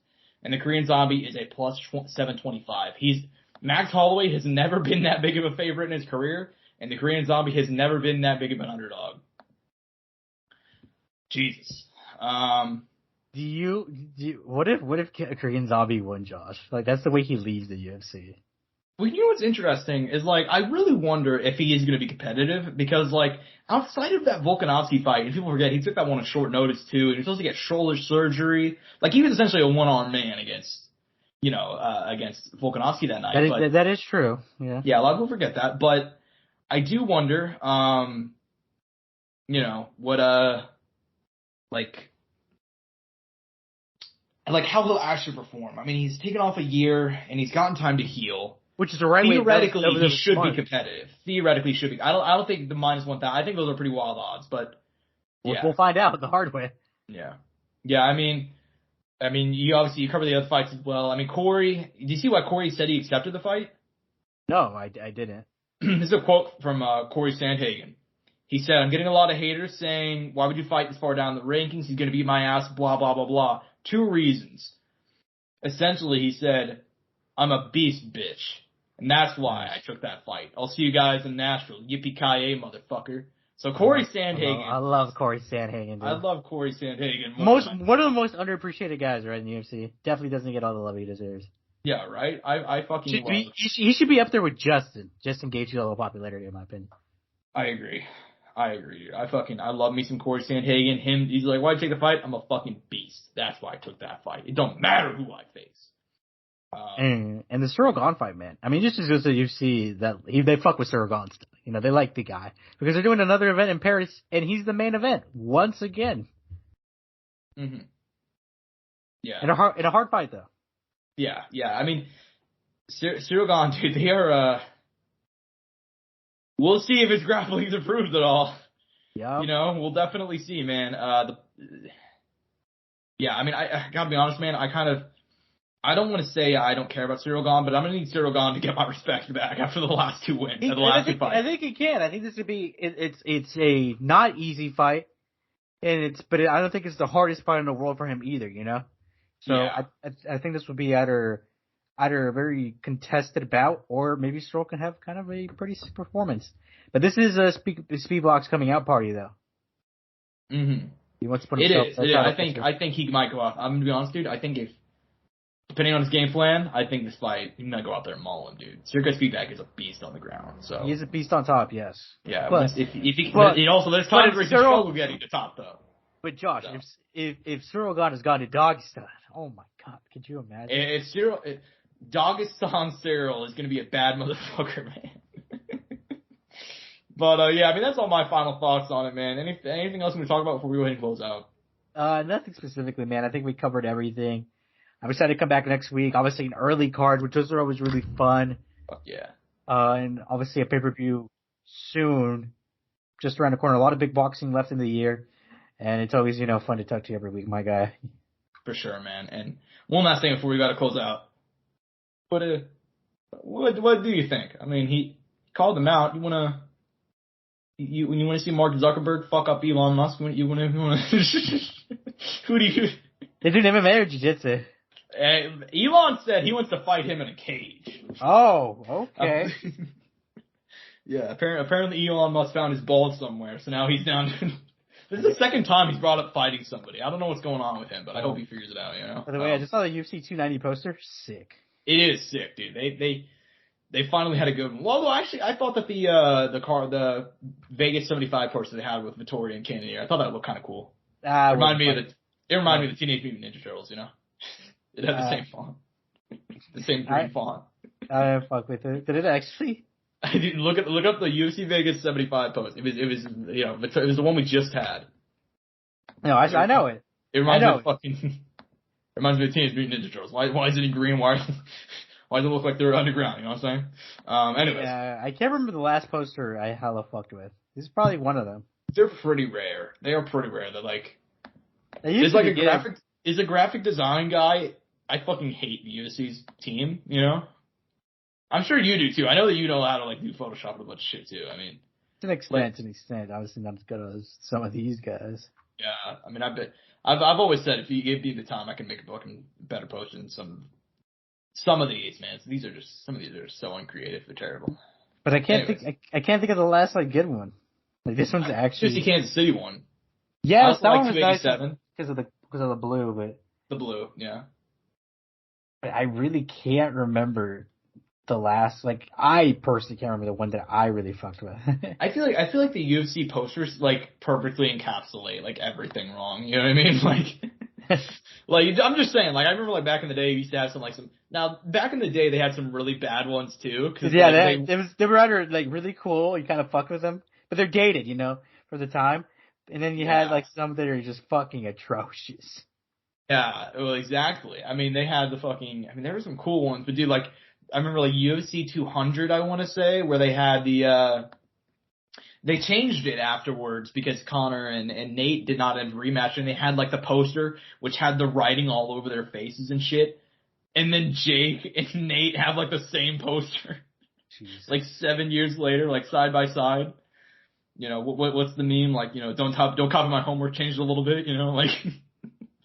S2: and the Korean Zombie is a plus 725. Max Holloway has never been that big of a favorite in his career, and the Korean Zombie has never been that big of an underdog. Jesus.
S3: What if Korean Zombie won, Josh? That's the way he leaves the UFC.
S2: Well, you know what's interesting is, I really wonder if he is going to be competitive, because, outside of that Volkanovski fight, and people forget, he took that one on short notice too, and he was supposed to get shoulder surgery. He was essentially a one-armed man against Volkanovski that night.
S3: That is true. Yeah.
S2: Yeah, a lot of people forget that, but I do wonder, what, how he'll actually perform. I mean, he's taken off a year, and he's gotten time to heal.
S3: Which is the right way.
S2: Theoretically, he should be competitive. Theoretically, should be. I don't think the minus 1,000. I think those are pretty wild odds, but yeah.
S3: We'll find out the hard way.
S2: Yeah. Yeah, I mean, you cover the other fights as well. I mean, Corey, did you see why Corey said he accepted the fight?
S3: No, I didn't.
S2: This is a quote from Corey Sandhagen. He said, "I'm getting a lot of haters saying, why would you fight this far down the rankings? He's going to beat my ass, blah, blah, blah, blah. 2 reasons. Essentially, he said, I'm a beast, bitch. And that's why I took that fight. I'll see you guys in Nashville. Yippee-ki-yay, motherfucker." So Corey Sandhagen.
S3: I love Corey Sandhagen, dude.
S2: I love Corey Sandhagen.
S3: One of the most underappreciated guys, right, in the UFC. Definitely doesn't get all the love he deserves.
S2: Yeah, right? I fucking love him.
S3: He should be up there with Justin. Justin Gaethje's level of popularity, in my opinion.
S2: I agree. Dude. I love me some Corey Sandhagen. He's like, why'd you take the fight? I'm a fucking beast. That's why I took that fight. It don't matter who I face.
S3: And the Cyril Gane fight, man. I mean, just as you see that they fuck with Cyril Gane still. They like the guy because they're doing another event in Paris, and he's the main event once again.
S2: Mm-hmm. Yeah.
S3: In a hard fight, though.
S2: Yeah. I mean, Cyril Gane, dude, they are. We'll see if his grappling's improved at all.
S3: Yeah.
S2: We'll definitely see, man. Yeah, I mean, I gotta be honest, man. I don't want to say I don't care about Cyril Gane, but I'm gonna need Cyril Gane to get my respect back after the last 2 wins, the last 2 fights.
S3: I think he can. I think this would be. It's a not easy fight, but I don't think it's the hardest fight in the world for him either. So yeah. I think this would be either a very contested bout, or maybe Cyril can have kind of a pretty sick performance. But this is a Speedbox coming out party, though.
S2: Mm-hmm.
S3: He wants to put himself.
S2: It is. I think he might go out. I'm gonna be honest, dude. I think depending on his game plan, I think this fight he might go out there and maul him, dude. Sergey Speedback is a beast on the ground. So
S3: he is a beast on top, yes.
S2: Yeah, but there's times where he can struggle getting to top though.
S3: But Josh, if Cyril Gane has gone to Dagestan, oh my God, could you imagine?
S2: If Dagestan Cyril is going to be a bad motherfucker, man. But yeah, I mean that's all my final thoughts on it, man. Anything else we talk about before we go ahead and close out?
S3: Nothing specifically, man. I think we covered everything. I'm excited to come back next week. Obviously an early card, which those are always really fun.
S2: Fuck yeah.
S3: And obviously a pay-per-view soon, just around the corner. A lot of big boxing left in the year, and it's always, fun to talk to you every week, my guy.
S2: For sure, man. And one last thing before we got to close out. What do you think? I mean, he called them out. You wanna see Mark Zuckerberg fuck up Elon Musk? You wanna who do you?
S3: They do MMA or jiu-jitsu?
S2: Elon said he wants to fight him in a cage.
S3: Oh, okay.
S2: Yeah, apparently Elon Musk found his balls somewhere, so now he's down to... This is the second time he's brought up fighting somebody. I don't know what's going on with him, but I hope he figures it out,
S3: By the way, I just saw the UFC 290 poster. Sick.
S2: It is sick, dude. They finally had a good one. Well, actually, I thought that the Vegas 75 poster they had with Vettori and Cannonier, I thought that looked kind of cool. It reminded me of the Teenage Mutant Ninja Turtles, It had the same font. The same green font.
S3: Fuck with it. Did it actually?
S2: I didn't look up the UFC Vegas 75 post. It was the one we just had.
S3: No, I know it.
S2: It reminds me of Teenage Mutant Ninja Turtles. Why is it in green? Why does it look like they're underground? You know what I'm saying? Anyways.
S3: Yeah, I can't remember the last poster I hella fucked with. This is probably one of them.
S2: They're pretty rare. They are pretty rare. They're like,
S3: it's
S2: like a graphic design guy. I fucking hate the UFC's team, I'm sure you do too. I know that you know how to do Photoshop and a bunch of shit too. I mean,
S3: to an extent. Obviously not as good as some of these guys.
S2: Yeah, I mean, I've always said if you give me the time, I can make a fucking better poster than some of these, man. Some of these are so uncreative. They're terrible.
S3: But I can't think of the last good one. This one's actually
S2: just the Kansas City one.
S3: Yeah, that one was nice because of the blue, but
S2: the blue, yeah.
S3: But I really can't remember the last. I personally can't remember the one that I really fucked with.
S2: I feel like the UFC posters perfectly encapsulate everything wrong. You know what I mean? I'm just saying. I remember back in the day, we used to have some. Now back in the day, they had some really bad ones too. Cause,
S3: they were either really cool. You kind of fuck with them, but they're dated, for the time. And then you had some that are just fucking atrocious.
S2: Yeah, well, exactly. I mean, they had there were some cool ones, but dude, I remember UFC 200, I want to say, where they had they changed it afterwards because Conor and Nate did not have a rematch, and they had the poster which had the writing all over their faces and shit. And then Jake and Nate have the same poster. Jesus. 7 years later, side by side. What's the meme? Don't copy my homework, change it a little bit,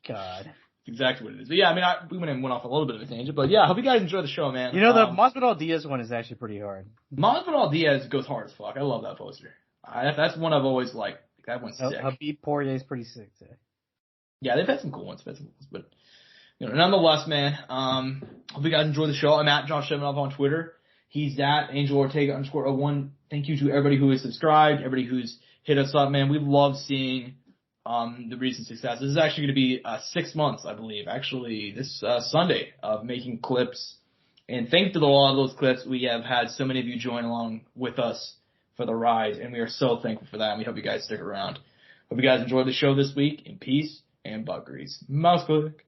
S3: God.
S2: Exactly what it is. But yeah, I mean, we went off a little bit of a tangent, but yeah, I hope you guys enjoy the show, man.
S3: The Masvidal Diaz one is actually pretty hard.
S2: Masvidal Diaz goes hard as fuck. I love that poster. That's one I've always liked. That one's sick.
S3: Habib Poirier is pretty sick too.
S2: Yeah, they've had some cool ones, but nonetheless, man. Hope you guys enjoy the show. I'm at Josh Evanoff on Twitter. He's at Angel Ortega _01. Thank you to everybody who has subscribed, everybody who's hit us up, man. We love seeing the recent success. This is actually going to be 6 months, I believe, actually this Sunday of making clips. And thanks to a lot of those clips, we have had so many of you join along with us for the ride, and we are so thankful for that, and we hope you guys stick around. Hope you guys enjoyed the show this week, in peace and butt grease. Mouse click.